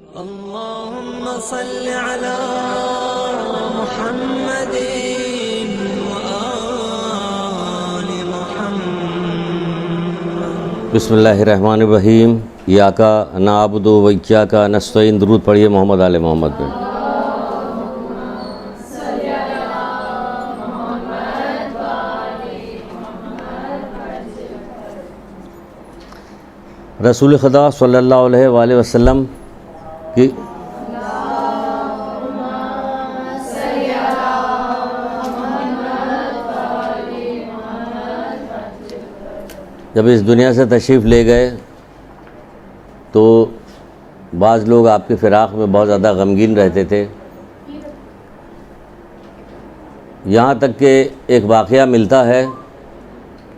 اللهم صل على محمد وآل محمد۔ بسم اللہ الرحمن الرحیم۔ ایاکا نعبد و ایاکا نستعین۔ درود پڑھیے محمد آل محمد پہ۔ رسول خدا صلی اللہ علیہ وآلہ وسلم کی جب اس دنیا سے تشریف لے گئے تو بعض لوگ آپ کے فراق میں بہت زیادہ غمگین رہتے تھے، یہاں تک کہ ایک واقعہ ملتا ہے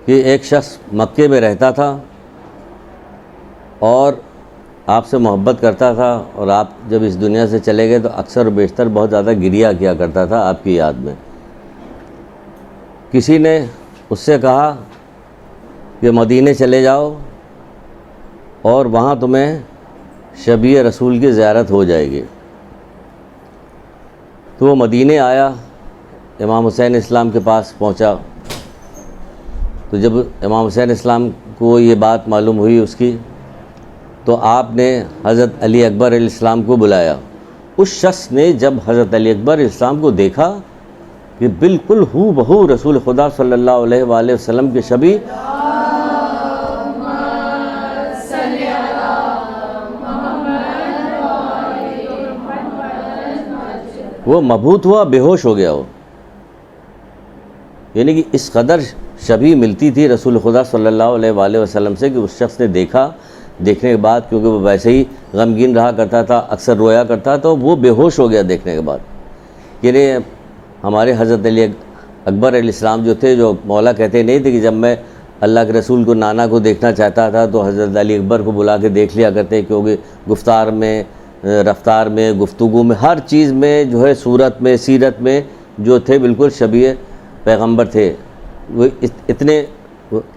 کہ ایک شخص مکے میں رہتا تھا اور آپ سے محبت کرتا تھا، اور آپ جب اس دنیا سے چلے گئے تو اکثر و بیشتر بہت زیادہ گریہ کیا کرتا تھا آپ کی یاد میں۔ کسی نے اس سے کہا کہ مدینے چلے جاؤ اور وہاں تمہیں شبیہ رسول کی زیارت ہو جائے گی۔ تو وہ مدینے آیا، امام حسین اسلام کے پاس پہنچا، تو جب امام حسین اسلام کو یہ بات معلوم ہوئی اس کی، تو آپ نے حضرت علی اکبر علیہ السلام کو بلایا۔ اس شخص نے جب حضرت علی اکبر علیہ السلام کو دیکھا کہ بالکل ہو بہو رسول خدا صلی اللہ علیہ وآلہ وسلم کے شبیہ، وہ مبہوت ہوا، بے ہوش ہو گیا وہ، یعنی کہ اس قدر شبیہ ملتی تھی رسول خدا صلی اللہ علیہ وآلہ وسلم سے کہ اس شخص نے دیکھنے کے بعد، کیونکہ وہ ویسے ہی غمگین رہا کرتا تھا، اکثر رویا کرتا، تو وہ بے ہوش ہو گیا دیکھنے کے بعد۔ یعنی ہمارے حضرت علی اکبر علیہ السلام جو تھے، جو مولا کہتے نہیں تھے کہ جب میں اللہ کے رسول کو نانا کو دیکھنا چاہتا تھا تو حضرت علی اکبر کو بلا کے دیکھ لیا کرتے، کیونکہ گفتار میں، رفتار میں، گفتگو میں، ہر چیز میں جو ہے، صورت میں، سیرت میں جو تھے بالکل شبیہ پیغمبر تھے۔ وہ اتنے،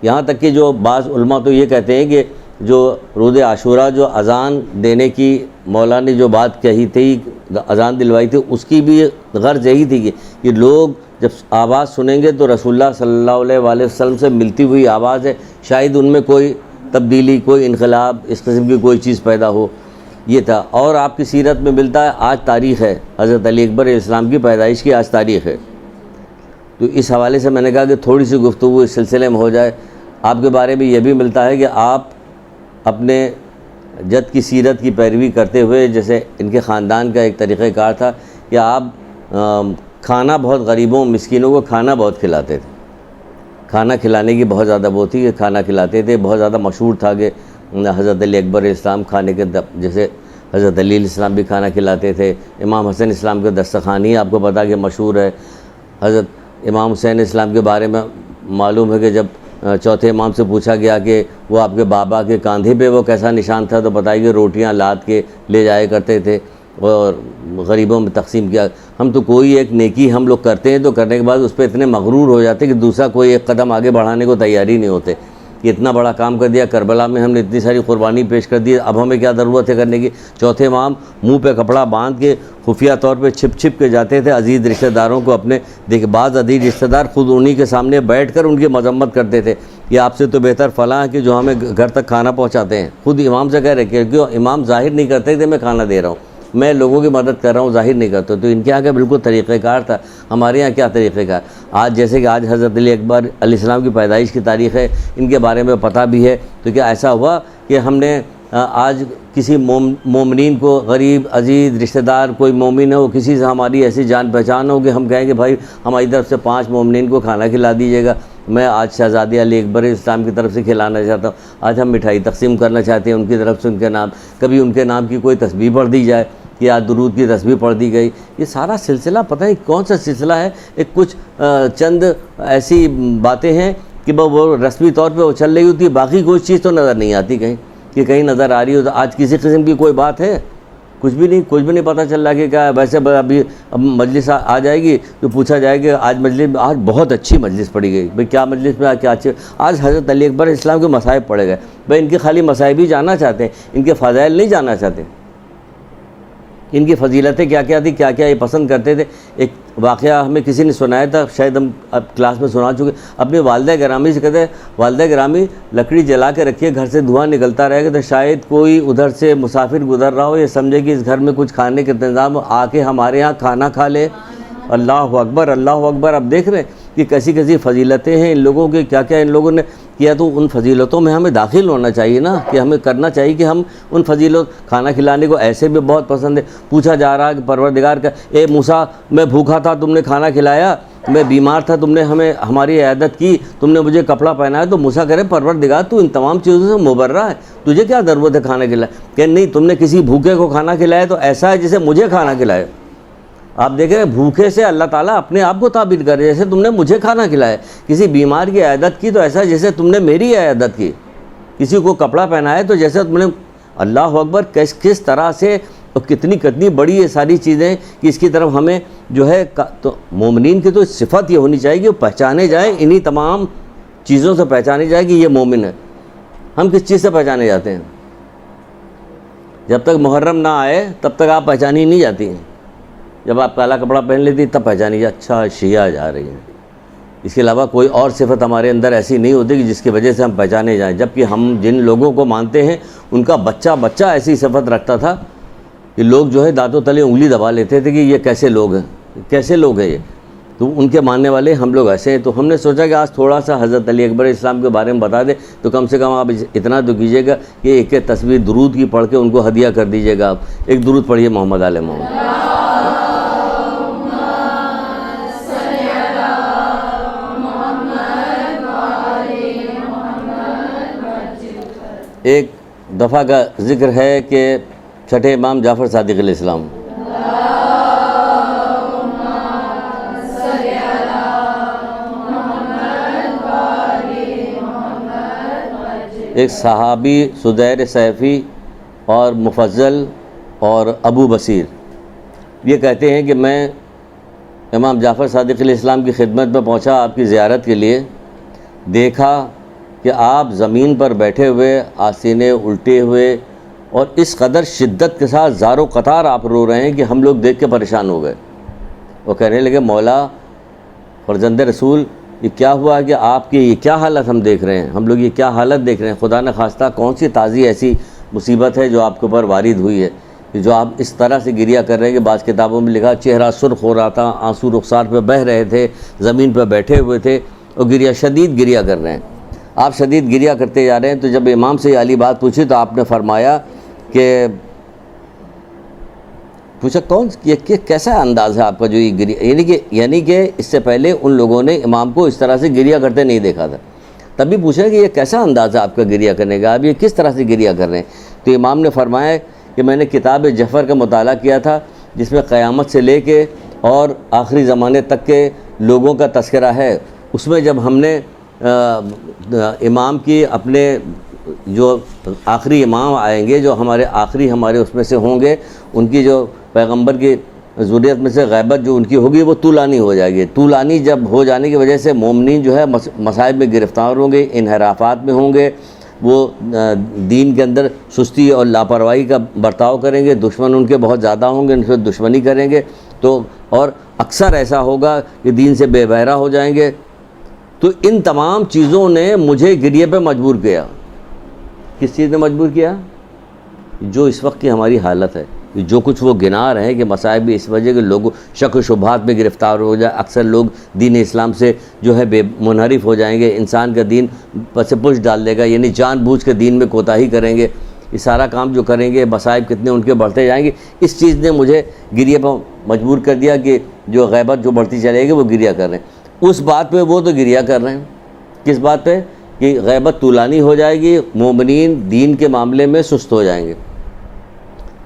یہاں تک کہ جو بعض علماء تو یہ کہتے ہیں کہ جو روز عاشورہ جو اذان دینے کی مولا نے جو بات کہی تھی، اذان دلوائی تھی، اس کی بھی غرض یہی تھی کہ لوگ جب آواز سنیں گے تو رسول اللہ صلی اللہ علیہ وآلہ وسلم سے ملتی ہوئی آواز ہے، شاید ان میں کوئی تبدیلی، کوئی انقلاب، اس قسم کی کوئی چیز پیدا ہو، یہ تھا۔ اور آپ کی سیرت میں ملتا ہے، آج تاریخ ہے حضرت علی اکبر علیہ السلام کی پیدائش کی، آج تاریخ ہے۔ تو اس حوالے سے میں نے کہا کہ تھوڑی سی گفتگو اس سلسلے میں ہو جائے۔ آپ کے بارے میں یہ بھی ملتا ہے کہ آپ اپنے جد کی سیرت کی پیروی کرتے ہوئے، جیسے ان کے خاندان کا ایک طریقہ کار تھا کہ آپ کھانا بہت غریبوں مسکینوں کو کھانا بہت کھلاتے تھے، کھانا کھلانے کی بہت زیادہ وہ تھی کہ کھانا کھلاتے تھے، بہت زیادہ مشہور تھا کہ حضرت علی اکبر علیہ السلام کھانے کے جیسے حضرت علی علیہ السلام بھی کھانا کھلاتے تھے، امام حسین اسلام کے دسترخوانی آپ کو پتہ کہ مشہور ہے۔ حضرت امام حسین اسلام کے بارے میں معلوم ہے کہ جب چوتھے امام سے پوچھا گیا کہ وہ آپ کے بابا کے کاندھے پہ وہ کیسا نشان تھا، تو بتایا کہ روٹیاں لاد کے لے جایا کرتے تھے اور غریبوں میں تقسیم کیا۔ ہم تو کوئی ایک نیکی ہم لوگ کرتے ہیں تو کرنے کے بعد اس پہ اتنے مغرور ہو جاتے کہ دوسرا کوئی ایک قدم آگے بڑھانے کو تیار ہی نہیں ہوتے کہ اتنا بڑا کام کر دیا، کربلا میں ہم نے اتنی ساری قربانی پیش کر دی، اب ہمیں کیا ضرورت ہے کرنے کی۔ چوتھے امام منہ پہ کپڑا باندھ کے خفیہ طور پہ چھپ کے جاتے تھے عزیز رشتہ داروں کو اپنے، دیکھیں بعض عزیز رشتہ دار خود انہی کے سامنے بیٹھ کر ان کی مذمت کرتے تھے کہ آپ سے تو بہتر فلاں ہے کہ جو ہمیں گھر تک کھانا پہنچاتے ہیں۔ خود امام سے کہہ رہے کہ کیوں امام ظاہر نہیں کرتے کہ میں کھانا دے رہا ہوں، میں لوگوں کی مدد کر رہا ہوں، ظاہر نہیں کرتا۔ تو ان کے یہاں کا بالکل طریقہ کار تھا، ہمارے یہاں کیا طریقہ کار؟ آج جیسے کہ آج حضرت علی اکبر علیہ السلام کی پیدائش کی تاریخ ہے، ان کے بارے میں پتہ بھی ہے، تو کیا ایسا ہوا کہ ہم نے آج کسی مومنین کو، غریب عزیز رشتہ دار کوئی مومن ہو، کسی سے ہماری ایسی جان پہچان ہو کہ ہم کہیں کہ بھائی ہماری طرف سے 5 مومنین کو کھانا کھلا دیجیے گا، میں آج شہزادی علی اکبر اسلام کی طرف سے کھلانا چاہتا ہوں، آج ہم مٹھائی تقسیم کرنا چاہتے ہیں ان کی طرف سے، ان کے نام، کبھی ان کے نام کی کوئی تسبیح پڑھ دی جائے کہ آج درود کی تسبیح پڑھ دی گئی۔ یہ سارا سلسلہ پتہ نہیں کون سا سلسلہ ہے، ایک کچھ چند ایسی باتیں ہیں کہ وہ رسمی طور پہ وہ چل رہی ہوتی ہے، باقی کوئی چیز تو نظر نہیں آتی کہیں، کہ کہیں نظر آ رہی ہو تو آج کسی قسم کی کوئی بات ہے، کچھ بھی نہیں پتہ چل رہا کہ کیا ہے۔ ویسے ابھی اب مجلس آ جائے گی تو پوچھا جائے کہ آج مجلس، آج بہت اچھی مجلس پڑھی گئی، بھئی کیا مجلس میں کیا اچھے، آج حضرت علی اکبر اسلام کے مصائب پڑھے گئے، بھئی ان کے خالی مصائب ہی جاننا چاہتے ہیں، ان کے فضائل نہیں جاننا چاہتے۔ ان کی فضیلتیں کیا کیا تھی، کیا کیا یہ پسند کرتے تھے۔ ایک واقعہ ہمیں کسی نے سنایا تھا، شاید ہم اب کلاس میں سنا چکے، اپنی والدہ گرامی سے کہتے ہیں والدہ گرامی لکڑی جلا کے رکھیے، گھر سے دھواں نکلتا رہے گا تو شاید کوئی ادھر سے مسافر گزر رہا ہو، یہ سمجھے کہ اس گھر میں کچھ کھانے کا انتظام ہو، آ کے ہمارے ہاں کھانا کھا لے۔ اللہ اکبر، اللہ اکبر۔ اب دیکھ رہے ہیں کہ کیسی کیسی فضیلتیں ہیں ان لوگوں کی، کیا کیا ان لوگوں نے کیا، تو ان فضیلتوں میں ہمیں داخل ہونا چاہیے نا، کہ ہمیں کرنا چاہیے کہ ہم ان کھانا کھلانے کو ایسے بھی بہت پسند ہے۔ پوچھا جا رہا ہے کہ پروردگار کا، اے موسیٰ میں بھوکا تھا تم نے کھانا کھلایا، میں بیمار تھا تم نے ہماری عیادت کی، تم نے مجھے کپڑا پہنایا، تو موسیٰ کہہ رہے پروردگار تو ان تمام چیزوں سے مبرہ ہے، تجھے کیا ضرورت ہے کھانا کھلائے؟ کہ نہیں، تم نے کسی بھوکے کو کھانا کھلایا تو ایسا ہے جیسے مجھے کھانا کھلائے۔ آپ دیکھ رہے ہیں بھوکے سے اللہ تعالیٰ اپنے آپ کو تعبیر کر رہے ہیں، جیسے تم نے مجھے کھانا کھلایا، کسی بیمار کی عیادت کی تو ایسا ہے جیسے تم نے میری عیادت کی، کسی کو کپڑا پہنایا تو جیسے تم نے۔ اللہ اکبر، کس طرح سے اور کتنی بڑی یہ ساری چیزیں کہ اس کی طرف ہمیں جو ہے، تو مومنین کی تو صفت یہ ہونی چاہیے کہ وہ پہچانے جائیں، انہی تمام چیزوں سے پہچانے جائے کہ یہ مومن ہے۔ ہم کس چیز سے پہچانے جاتے ہیں؟ جب تک محرم نہ آئے تب تک آپ پہچانی نہیں جاتی ہیں، جب آپ کالا کپڑا پہن لیتی تب پہچانی جائے اچھا شیعہ جا رہی ہیں۔ اس کے علاوہ کوئی اور صفت ہمارے اندر ایسی نہیں ہوتی کہ جس کی وجہ سے ہم پہچانے جائیں، جبکہ ہم جن لوگوں کو مانتے ہیں ان کا بچہ ایسی صفت رکھتا تھا کہ لوگ جو ہے دانتوں تلے انگلی دبا لیتے تھے کہ یہ کیسے لوگ ہیں، کیسے لوگ ہیں یہ، تو ان کے ماننے والے ہم لوگ ایسے ہیں۔ تو ہم نے سوچا کہ آج تھوڑا سا حضرت علی اکبر اسلام کے بارے میں بتا دیں، تو کم سے کم آپ اتنا تو کیجیے گا کہ ایک تصویر درود کی پڑھ کے ان کو ہدیہ کر دیجیے گا۔ آپ ایک درود پڑھیے محمد علیہ محمد۔ ایک دفعہ کا ذکر ہے کہ چھٹے امام جعفر صادق علیہ السلام، ایک صحابی سدیر سیفی اور مفضل اور ابو بصیر یہ کہتے ہیں کہ میں امام جعفر صادق علیہ السلام کی خدمت میں پہنچا آپ کی زیارت کے لیے، دیکھا کہ آپ زمین پر بیٹھے ہوئے، آستینے الٹے ہوئے، اور اس قدر شدت کے ساتھ زار و قطار آپ رو رہے ہیں کہ ہم لوگ دیکھ کے پریشان ہو گئے۔ وہ کہنے لگے مولا فرزند رسول، یہ کیا ہوا کہ آپ کی یہ کیا حالت ہم دیکھ رہے ہیں، ہم لوگ یہ کیا حالت دیکھ رہے ہیں، خدا نہ خواستہ کون سی تازی ایسی مصیبت ہے جو آپ کے اوپر وارد ہوئی ہے کہ جو آپ اس طرح سے گریا کر رہے ہیں کہ بعض کتابوں میں لکھا چہرہ سرخ ہو رہا تھا، آنسو رخسار پہ بہہ رہے تھے، زمین پہ بیٹھے ہوئے تھے اور شدید گریا کر رہے ہیں۔ آپ شدید گریا کرتے جا رہے ہیں، تو جب امام سے یہ علی بات پوچھی تو آپ نے فرمایا کہ پوچھا یہ کیسا انداز ہے آپ کا جو یہ گریا، یعنی کہ اس سے پہلے ان لوگوں نے امام کو اس طرح سے گریا کرتے نہیں دیکھا تھا، تبھی پوچھا کہ یہ کیسا انداز ہے آپ کا گریا کرنے کا، آپ یہ کس طرح سے گریا کر رہے ہیں؟ تو امام نے فرمایا کہ میں نے کتاب جعفر کا مطالعہ کیا تھا جس میں قیامت سے لے کے اور آخری زمانے تک کے لوگوں کا تذکرہ ہے، اس میں جب ہم نے امام کی اپنے جو آخری امام آئیں گے، جو ہمارے اس میں سے ہوں گے، ان کی جو پیغمبر کی ذریت میں سے غیبت جو ان کی ہوگی وہ طولانی ہو جائے گی۔ طولانی جب ہو جانے کی وجہ سے مومنین جو ہے مصائب میں گرفتار ہوں گے، انحرافات میں ہوں گے، وہ دین کے اندر سستی اور لاپرواہی کا برتاؤ کریں گے، دشمن ان کے بہت زیادہ ہوں گے، ان سے دشمنی کریں گے، تو اور اکثر ایسا ہوگا کہ دین سے بے بہرہ ہو جائیں گے۔ تو ان تمام چیزوں نے مجھے گریے پہ مجبور کیا۔ کس چیز نے مجبور کیا؟ جو اس وقت کی ہماری حالت ہے، جو کچھ وہ گنا رہے ہیں کہ مصائب اس وجہ کہ لوگ شک و شبہات میں گرفتار ہو جائے، اکثر لوگ دین اسلام سے جو ہے بے منحرف ہو جائیں گے، انسان کا دین پس پش ڈال دے گا، یعنی جان بوجھ کے دین میں کوتاہی کریں گے، یہ سارا کام جو کریں گے مصائب کتنے ان کے بڑھتے جائیں گے۔ اس چیز نے مجھے گریے پہ مجبور کر دیا کہ جو غیبت جو بڑھتی چلے گی وہ گریا کر رہے ہیں۔ اس بات پہ وہ تو گریا کر رہے ہیں، کس بات پہ؟ کہ غیبت طولانی ہو جائے گی، مومنین دین کے معاملے میں سست ہو جائیں گے۔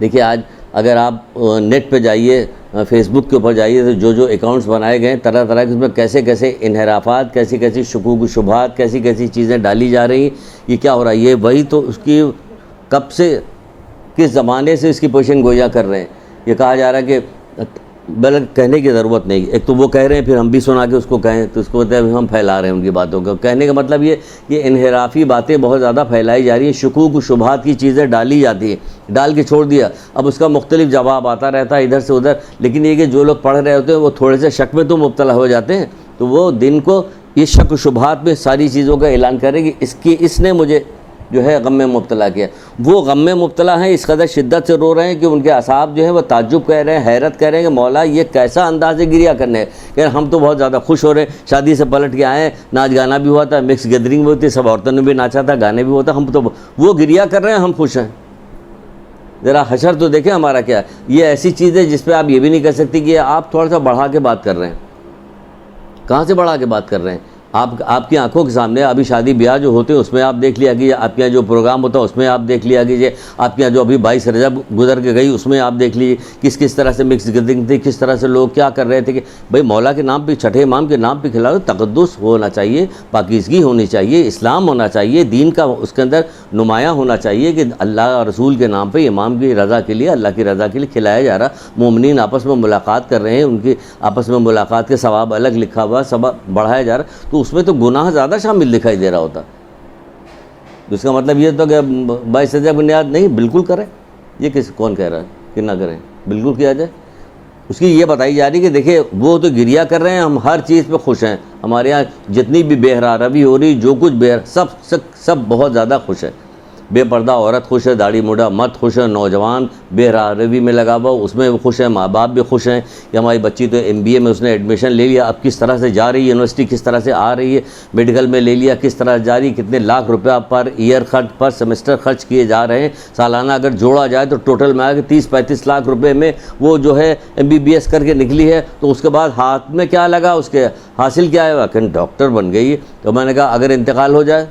دیکھیے آج اگر آپ نیٹ پہ جائیے، فیس بک کے اوپر جائیے، تو جو اکاؤنٹس بنائے گئے ہیں طرح طرح کے، اس میں کیسے کیسے انحرافات، کیسی شکوک و شبہات، کیسی چیزیں ڈالی جا رہی ہیں۔ یہ کیا ہو رہا ہے؟ یہ وہی تو اس کی کب سے، کس زمانے سے اس کی پیشن گوئیاں کر رہے ہیں۔ یہ کہا جا رہا ہے کہ بلکہ کہنے کی ضرورت نہیں. ایک تو وہ کہہ رہے ہیں پھر ہم بھی سنا کے اس کو کہیں تو اس کو کہتے ہیں ہم پھیلا رہے ہیں ان کی باتوں کو. کہنے کا مطلب یہ انحرافی باتیں بہت زیادہ پھیلائی جا رہی ہیں, شکوک و شبہات کی چیزیں ڈالی جاتی ہیں, ڈال کے چھوڑ دیا. اب اس کا مختلف جواب آتا رہتا ہے ادھر سے ادھر, لیکن یہ کہ جو لوگ پڑھ رہے ہوتے ہیں وہ تھوڑے سے شک میں تو مبتلا ہو جاتے ہیں, تو وہ دن کو اس شک و شبہات میں ساری چیزوں کا اعلان کرے کہ اس نے مجھے جو ہے غم میں مبتلا کیا. وہ غم میں مبتلا ہیں, اس قدر شدت سے رو رہے ہیں کہ ان کے اعصاب جو ہیں وہ تعجب کہہ رہے ہیں, حیرت کہہ رہے ہیں کہ مولا یہ کیسا انداز گریہ کرنے ہے. کہ ہم تو بہت زیادہ خوش ہو رہے ہیں, شادی سے پلٹ کے آئے ہیں, ناچ گانا بھی ہوا تھا, مکس گیدرنگ بھی ہوتی, سب عورتوں نے بھی ناچا تھا, گانے بھی ہوتا, ہم تو وہ گریہ کر رہے ہیں, ہم خوش ہیں. ذرا حشر تو دیکھیں ہمارا کیا ہے. یہ ایسی چیز ہے جس پہ آپ یہ بھی نہیں کہہ سکتی کہ آپ تھوڑا سا بڑھا کے بات کر رہے ہیں. کہاں سے بڑھا کے بات کر رہے ہیں؟ آپ کی آنکھوں کے سامنے ابھی شادی بیاہ جو ہوتے ہیں اس میں آپ دیکھ لیا کیجیے, آپ کے یہاں جو پروگرام ہوتا ہے اس میں آپ دیکھ لیا کیجیے, آپ کے یہاں جو ابھی 22 رجب گزر کے گئی اس میں آپ دیکھ لیجیے کس طرح سے مکس گیدرنگ تھی, کس طرح سے لوگ کیا کر رہے تھے. کہ بھئی مولا کے نام پہ, چھٹے امام کے نام پہ کھلاؤ, تقدس ہونا چاہیے, پاکیزگی ہونی چاہیے, اسلام ہونا چاہیے, دین کا اس کے اندر نمایاں ہونا چاہیے کہ اللہ اور رسول کے نام پہ امام کی رضا کے لیے, اللہ کی رضا کے لیے کھلایا جا رہا. مومنین آپس میں ملاقات کر رہے ہیں, ان کی آپس میں ملاقات کے ثواب الگ لکھا ہوا, ثواب بڑھایا جا رہا, تو اس میں تو گناہ زیادہ شامل دکھائی دے رہا ہوتا. اس کا مطلب یہ تو کہ 22 رجب بنیاد نہیں, بالکل کریں. یہ کون کہہ رہا ہے کہ نہ کریں؟ بالکل کیا جائے. اس کی یہ بتائی جا رہی کہ دیکھیں وہ تو گریہ کر رہے ہیں, ہم ہر چیز پہ خوش ہیں. ہمارے یہاں جتنی بھی بہرا روی ہو رہی, جو کچھ سب بہت زیادہ خوش ہے. بے پردہ عورت خوش ہے, داڑھی موڑا مرد خوش ہے, نوجوان بہرا روی میں لگا ہوا اس میں خوش ہیں, ماں باپ بھی خوش ہیں کہ ہماری بچی تو MBA میں اس نے ایڈمیشن لے لیا, اب کس طرح سے جا رہی ہے یونیورسٹی, کس طرح سے آ رہی ہے, میڈیکل میں لے لیا, کس طرح جا رہی, کتنے لاکھ روپیہ پر ایئر خرچ پر سیمسٹر خرچ کیے جا رہے ہیں. سالانہ اگر جوڑا جائے تو ٹوٹل میں آ کے 30-35 لاکھ روپے میں وہ جو ہے MBBS کر کے نکلی ہے. تو اس کے بعد ہاتھ میں کیا لگا, اس کے حاصل کیا ہے, کہ ڈاکٹر بن گئی. تو میں نے کہا اگر انتقال ہو جائے,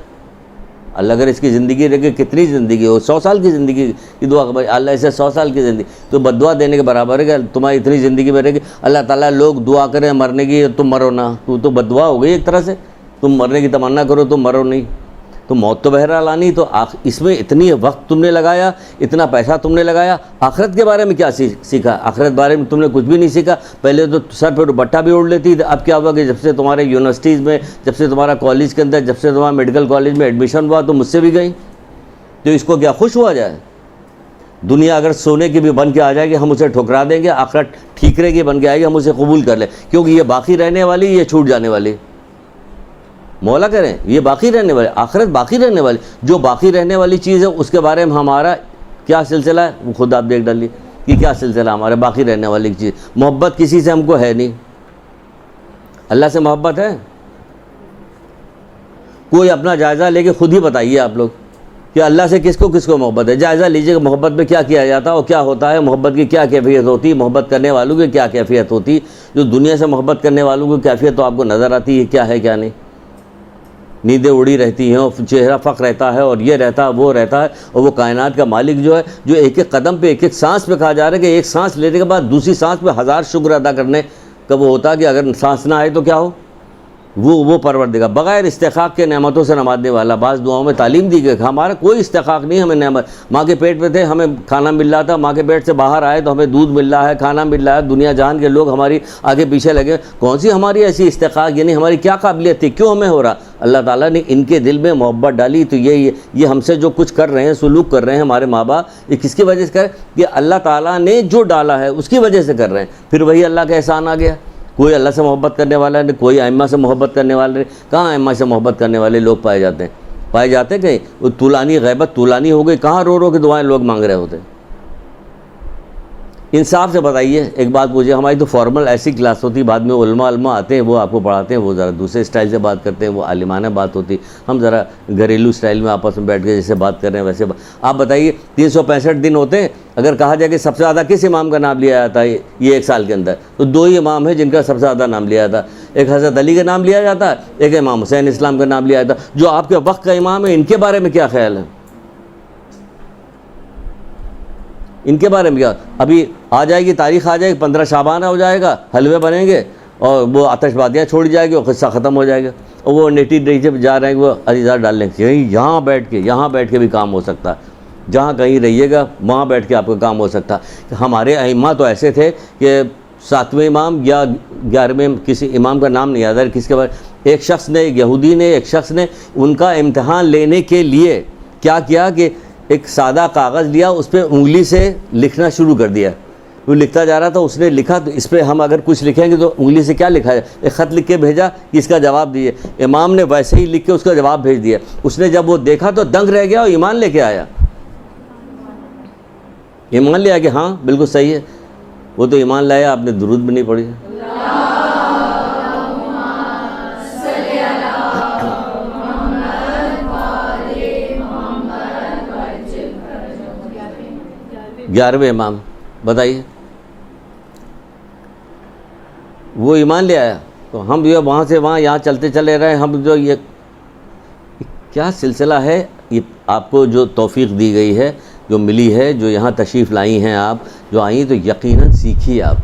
اللہ اگر اس کی زندگی رہے, کتنی زندگی ہو, 100 سال کی زندگی کی دعا, اللہ اسے 100 سال کی زندگی, تو بد دعا دینے کے برابر ہے کہ تمہاری اتنی زندگی میں رہے گی. اللہ تعالیٰ لوگ دعا کریں مرنے کی, تم مرو نہ, تو بد دعا ہو گئی ایک طرح سے. تم مرنے کی تمنا کرو, تم مرو نہیں, تو موت تو بہرحال آنی. تو اس میں اتنی وقت تم نے لگایا, اتنا پیسہ تم نے لگایا, آخرت کے بارے میں کیا سیکھا؟ آخرت بارے میں تم نے کچھ بھی نہیں سیکھا. پہلے تو سر پہ دوپٹہ بھی اوڑھ لیتی, اب کیا ہوا کہ جب سے تمہارے یونیورسٹیز میں, جب سے تمہارا کالج کے اندر, جب سے تمہارا میڈیکل کالج میں ایڈمیشن ہوا تو مجھ سے بھی گئی. تو اس کو کیا خوش ہوا جائے؟ دنیا اگر سونے کی بھی بن کے آ جائے گی ہم اسے ٹھکرا دیں گے, آخرت ٹھیکرے کی بن کے آئے گی ہم اسے قبول کر لیں, کیونکہ یہ باقی رہنے والی, یہ چھوٹ جانے والی. مولا کریں یہ باقی رہنے والی, آخرت باقی رہنے والی. جو باقی رہنے والی چیز ہے اس کے بارے میں ہمارا کیا سلسلہ ہے, وہ خود آپ دیکھ ڈالیے کہ کیا سلسلہ ہمارا باقی رہنے والی چیز. محبت کسی سے ہم کو ہے نہیں. اللہ سے محبت ہے؟ کوئی اپنا جائزہ لے کے خود ہی بتائیے آپ لوگ کہ اللہ سے کس کو محبت ہے. جائزہ لیجیے کہ محبت میں کیا کیا جاتا ہے اور کیا ہوتا ہے, محبت کی کیا کیفیت ہوتی ہے, محبت کرنے والوں کی کیا کیفیت ہوتی ہے. جو دنیا سے محبت کرنے والوں کی کیفیت تو آپ کو نظر آتی ہے کیا ہے کیا نہیں. نیندیں اڑی رہتی ہیں اور چہرہ فق رہتا ہے اور یہ رہتا ہے وہ رہتا ہے, اور وہ کائنات کا مالک جو ہے, جو ایک ایک قدم پہ, ایک ایک سانس پہ کہا جا رہا ہے کہ ایک سانس لینے کے بعد دوسری سانس پہ 1000 شکر ادا کرنے کا وہ ہوتا ہے کہ اگر سانس نہ آئے تو کیا ہو. وہ پروردگار بغیر استحقاق کے نعمتوں سے نوازنے والا. بعض دعاؤں میں تعلیم دی گئی, ہمارا کوئی استحقاق نہیں, ہمیں نعمت ماں کے پیٹ میں تھے ہمیں کھانا مل رہا تھا, ماں کے پیٹ سے باہر آئے تو ہمیں دودھ مل رہا ہے, کھانا مل رہا ہے. دنیا جہان کے لوگ ہماری آگے پیچھے لگے, کون سی ہماری ایسی استحقاق, یعنی ہماری کیا قابلیت تھی, کیوں ہمیں ہو رہا. اللہ تعالیٰ نے ان کے دل میں محبت ڈالی. تو یہ ہم سے جو کچھ کر رہے ہیں, سلوک کر رہے ہیں ہمارے ماں باپ, یہ کس کی وجہ سے کر, کہ اللہ تعالیٰ نے جو ڈالا ہے اس کی وجہ سے کر رہے ہیں. پھر وہی اللہ کا احسان آ گیا. کوئی اللہ سے محبت کرنے والا نہیں, کوئی ائمہ سے محبت کرنے والا نہیں. کہاں ائمہ سے محبت کرنے والے لوگ پائے جاتے ہیں کہیں. وہ طولانی غیبت طولانی ہو گئی, کہاں رو رو کے دعائیں لوگ مانگ رہے ہوتے ہیں. انصاف سے بتائیے. ایک بات پوچھیے, ہماری تو فارمل ایسی کلاس ہوتی, بعد میں علماء آتے ہیں, وہ آپ کو پڑھاتے ہیں, وہ ذرا دوسرے اسٹائل سے بات کرتے ہیں, وہ عالمانہ بات ہوتی. ہم ذرا گھریلو اسٹائل میں آپس میں بیٹھ کے جیسے بات کر رہے ہیں ویسے. آپ بتائیے 365 دن ہوتے ہیں, اگر کہا جائے کہ سب سے زیادہ کس امام کا نام لیا جاتا ہے یہ ایک سال کے اندر, تو 2 ہی امام ہیں جن کا سب سے زیادہ نام لیا جاتا ہے. ایک حضرت علی کا نام لیا جاتا ہے, ایک امام حسین اسلام کا نام لیا جاتا ہے. جو آپ کے وقت کا امام ہے, ان کے بارے میں کیا خیال ہے, ان کے بارے میں کیا. ابھی آ جائے گی تاریخ, آ جائے گی 15 شعبان ہو جائے گا, حلوے بنیں گے اور وہ آتش بازیاں چھوڑی جائے گی اور قصہ ختم ہو جائے گا. اور وہ نیٹی ڈیجے پہ جا رہے ہیں, وہ عزیزات ڈالنے کے, یہاں بیٹھ کے بھی کام ہو سکتا ہے. جہاں کہیں رہیے گا وہاں بیٹھ کے آپ کا کام ہو سکتا ہے. ہمارے ائمہ تو ایسے تھے کہ 7ویں امام یا 11ویں کسی امام کا نام نہیں یاد ہے کس کے بارے، ایک شخص نے، ایک یہودی نے، ایک شخص نے ان کا امتحان لینے کے لیے کیا کیا کہ ایک سادہ کاغذ لیا، اس پہ انگلی سے لکھنا شروع کر دیا. وہ لکھتا جا رہا تھا، اس نے لکھا تو اس پہ ہم اگر کچھ لکھیں گے تو انگلی سے کیا لکھا جائے، ایک خط لکھ کے بھیجا کہ اس کا جواب دیجیے. امام نے ویسے ہی لکھ کے اس کا جواب بھیج دیا. اس نے جب وہ دیکھا تو دنگ رہ گیا اور ایمان لے کے آیا. ایمان لے آیا کہ ہاں بالکل صحیح ہے. وہ تو ایمان لایا، آپ نے درود بھی نہیں پڑھی. گیارہویں امام بتائیے، وہ ایمان لے آیا تو ہم جو وہاں سے وہاں یہاں چلتے چلے رہے. ہم جو یہ کیا سلسلہ ہے، یہ آپ کو جو توفیق دی گئی ہے، جو ملی ہے، جو یہاں تشریف لائی ہیں آپ، جو آئیں تو یقیناً سیکھیے. آپ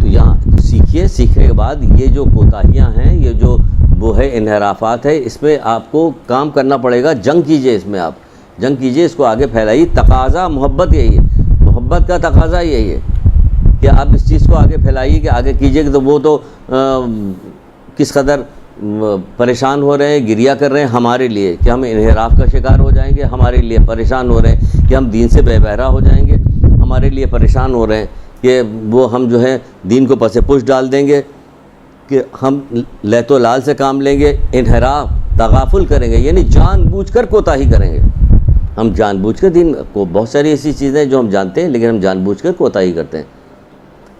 تو یہاں سیکھیے. سیکھنے کے بعد یہ جو کوتاہیاں ہیں، یہ جو وہ ہے انحرافات ہے، اس میں آپ کو کام کرنا پڑے گا. جنگ کیجئے، اس میں آپ جنگ کیجئے، اس کو آگے پھیلائیے. تقاضا محبت یہی ہے، محبت کا تقاضا یہی ہے کہ آپ اس چیز کو آگے پھیلائیے، کہ آگے کیجئے. کہ تو وہ تو کس قدر پریشان ہو رہے ہیں، گریہ کر رہے ہیں ہمارے لیے کہ ہم انحراف کا شکار ہو جائیں گے، ہمارے لیے پریشان ہو رہے ہیں کہ ہم دین سے بے بہرا ہو جائیں گے، ہمارے لیے پریشان ہو رہے ہیں کہ وہ ہم جو ہے دین کو پس پش ڈال دیں گے، کہ ہم لیت و لال سے کام لیں گے، انحراف تغافل کریں گے، یعنی جان بوجھ کر کوتاہی کریں گے. ہم جان بوجھ کر دین کو، بہت ساری ایسی چیزیں جو ہم جانتے ہیں لیکن ہم جان بوجھ کر کوتاہی کرتے ہیں.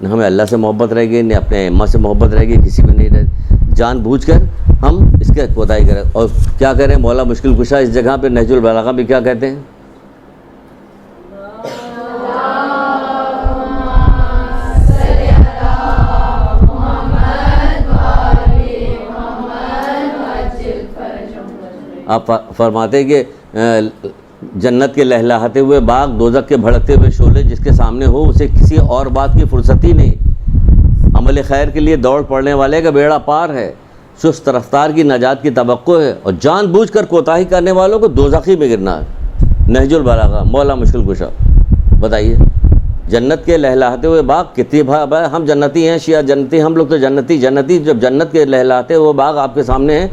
نہ ہمیں اللہ سے محبت رہے گی، نہ اپنے ائمہ سے محبت رہے گی، کسی بھی نہیں رہے. جان بوجھ کر ہم اس کے کوتاہی کریں. اور کیا کریں، مولا مشکل کشا اس جگہ پہ نہج البلاغہ بھی کیا کہتے ہیں، آپ فرماتے ہیں کہ جنت کے لہلاتے ہوئے باغ، دوزخ کے بھڑکتے ہوئے شعلے جس کے سامنے ہو، اسے کسی اور بات کی فرصت ہی نہیں. عمل خیر کے لیے دوڑ پڑنے والے کا بیڑا پار ہے، سست رفتار کی نجات کی توقع ہے، اور جان بوجھ کر کوتاہی کرنے والوں کو دوزخی میں گرنا ہے. نہج البلاغہ مولا مشکل کشا. بتائیے، جنت کے لہلاتے ہوئے باغ کتنی ہم جنتی ہیں، شیعہ جنتی، ہم لوگ تو جنتی. جب جنت کے لہلاتے ہوئے باغ آپ کے سامنے ہیں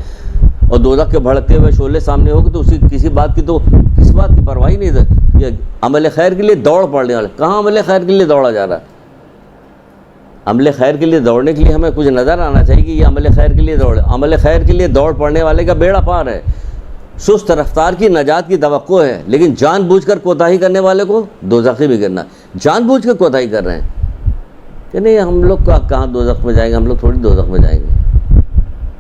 اور دوزخ کے بھڑکتے ہوئے شعلے سامنے ہوگے تو اسی کسی بات کی، تو کس بات کی پرواہ نہیں ہے. یہ عمل خیر کے لیے دوڑ پڑنے والے، کہاں عمل خیر کے لیے دوڑا جا رہا ہے؟ عمل خیر کے لیے دوڑنے کے لیے ہمیں کچھ نظر آنا چاہیے کہ یہ عمل خیر کے لیے دوڑے. عمل خیر کے لیے دوڑ پڑنے والے کا بیڑا پار ہے، سست رفتار کی نجات کی توقع ہے، لیکن جان بوجھ کر کوتاہی کرنے والے کو دوزخی بھی کرنا. جان بوجھ کر کوتاہی کر رہے ہیں کہ نہیں ہم لوگ کہاں دوزخ میں جائیں گے، ہم لوگ تھوڑی دوزخ میں جائیں گے.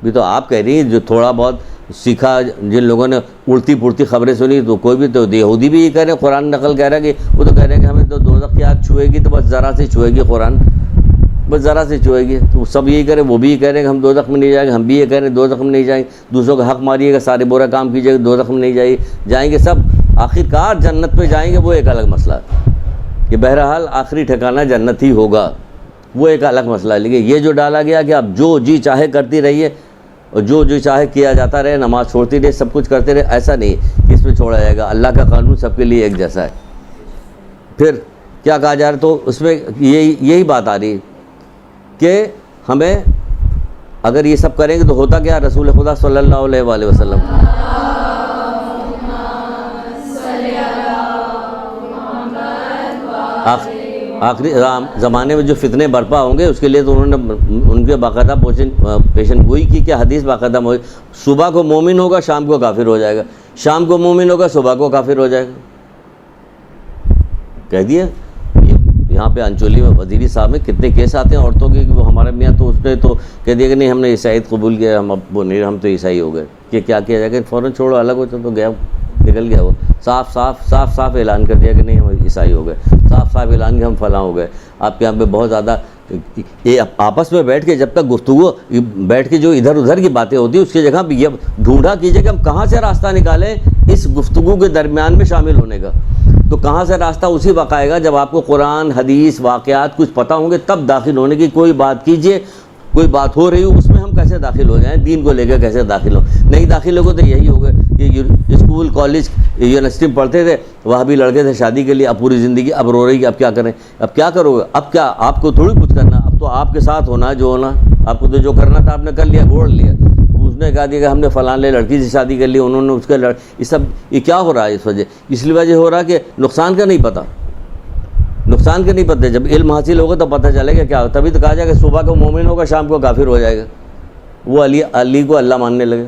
بھی تو آپ کہہ رہی ہیں جو تھوڑا بہت سیکھا، جن لوگوں نے الٹی پلٹی خبریں سنی، تو کوئی بھی تو یہودی بھی یہ کہہ رہے ہیں، قرآن نقل کہہ رہا ہے کہ وہ تو کہہ رہے ہیں کہ ہمیں تو دوزخ کی آگ چھوئے گی تو بس ذرا سے چھوئے گی، قرآن بس ذرا سے چھوئے گی. تو سب یہی کہہ رہے ہیں، وہ بھی یہ کہہ رہے ہیں کہ ہم دوزخ میں نہیں جائیں گے، ہم بھی یہ کہہ رہے ہیں دوزخ میں نہیں جائیں گے. دوسروں کا حق ماریے گا، سارے برا کام کیجیے گا، دوزخ میں نہیں جائیں گے سب. آخرکار جنت پہ جائیں گے، وہ ایک الگ مسئلہ ہے کہ بہرحال آخری ٹھکانہ جنت ہی ہوگا، وہ ایک الگ مسئلہ ہے. لیکن یہ جو ڈالا گیا کہ آپ جو جی چاہے کرتی رہیے اور جو چاہے کیا جاتا رہے، نماز چھوڑتی رہے، سب کچھ کرتے رہے، ایسا نہیں کہ اس میں چھوڑا جائے گا. اللہ کا قانون سب کے لیے ایک جیسا ہے. پھر کیا کہا جا رہا ہے، تو اس میں یہی بات آ رہی کہ ہمیں اگر یہ سب کریں گے تو ہوتا کیا، رسول خدا صلی اللہ علیہ وآلہ وسلم آخری زمانے میں جو فتنے برپا ہوں گے اس کے لیے تو انہوں نے ان کے باقاعدہ پیشن گوئی کی کہ حدیث باقاعدہ صبح کو مومن ہوگا شام کو کافر ہو جائے گا، شام کو مومن ہوگا صبح کو کافر ہو جائے گا. کہہ دیا. یہاں پہ انچولی میں وزیری صاحب میں کتنے کیس آتے ہیں عورتوں کے کہ وہ ہمارے میاں تو اس نے تو کہہ دیا کہ نہیں ہم نے عیسائیت قبول کیا، ہم اب وہ نہیں، ہم تو عیسائی ہو گئے. کہ کیا کیا جائے گا، فوراً چھوڑو، الگ ہو تو گیا، نکل گیا. وہ صاف اعلان کر دیا کہ نہیں ہم عیسائی ہو گئے، صاف اعلان کہ ہم فلاں ہو گئے. آپ کے یہاں پہ بہت زیادہ آپس میں بیٹھ کے جب تک گفتگو بیٹھ کے جو ادھر ادھر کی باتیں ہوتی ہیں اس کی جگہ یہ ڈھونڈا کیجیے کہ ہم کہاں سے راستہ نکالیں اس گفتگو کے درمیان میں شامل ہونے کا. تو کہاں سے راستہ اسی وقت آئے گا جب آپ کو قرآن حدیث واقعات کچھ پتہ ہوں گے، تب داخل ہونے کی کوئی بات کیجئے. کوئی بات ہو رہی ہو اس میں ہم ہم کیسے داخل ہو جائیں، دین کو لے کے کیسے داخل ہوں؟ نہیں داخل ہوگے تو یہی ہوگا کہ اسکول کالج یونیورسٹی میں پڑھتے تھے، وہاں بھی لڑکے تھے شادی کے لیے، اب پوری زندگی اب رو رہی کہ اب کیا کریں، اب کیا کرو گے، اب کیا آپ کو تھوڑی کچھ کرنا، اب تو آپ کے ساتھ ہونا جو ہونا، آپ کو تو جو کرنا تھا آپ نے کر لیا، گھوڑ لیا۔ اس نے کہا دیا کہ ہم نے فلاں لڑکی سے شادی کر لی، انہوں نے اس کا یہ سب یہ کیا ہو رہا ہے اس وجہ، اس لیے وجہ ہو رہا ہے کہ نقصان کا نہیں پتہ، نقصان کا نہیں پتہ۔ جب علم حاصل ہوگا تو پتہ چلے گا کیا، تبھی تو کہا جائے کہ صبح کو مومن ہوگا شام کو کافر ہو جائے گا۔ وہ علی کو اللہ ماننے لگے،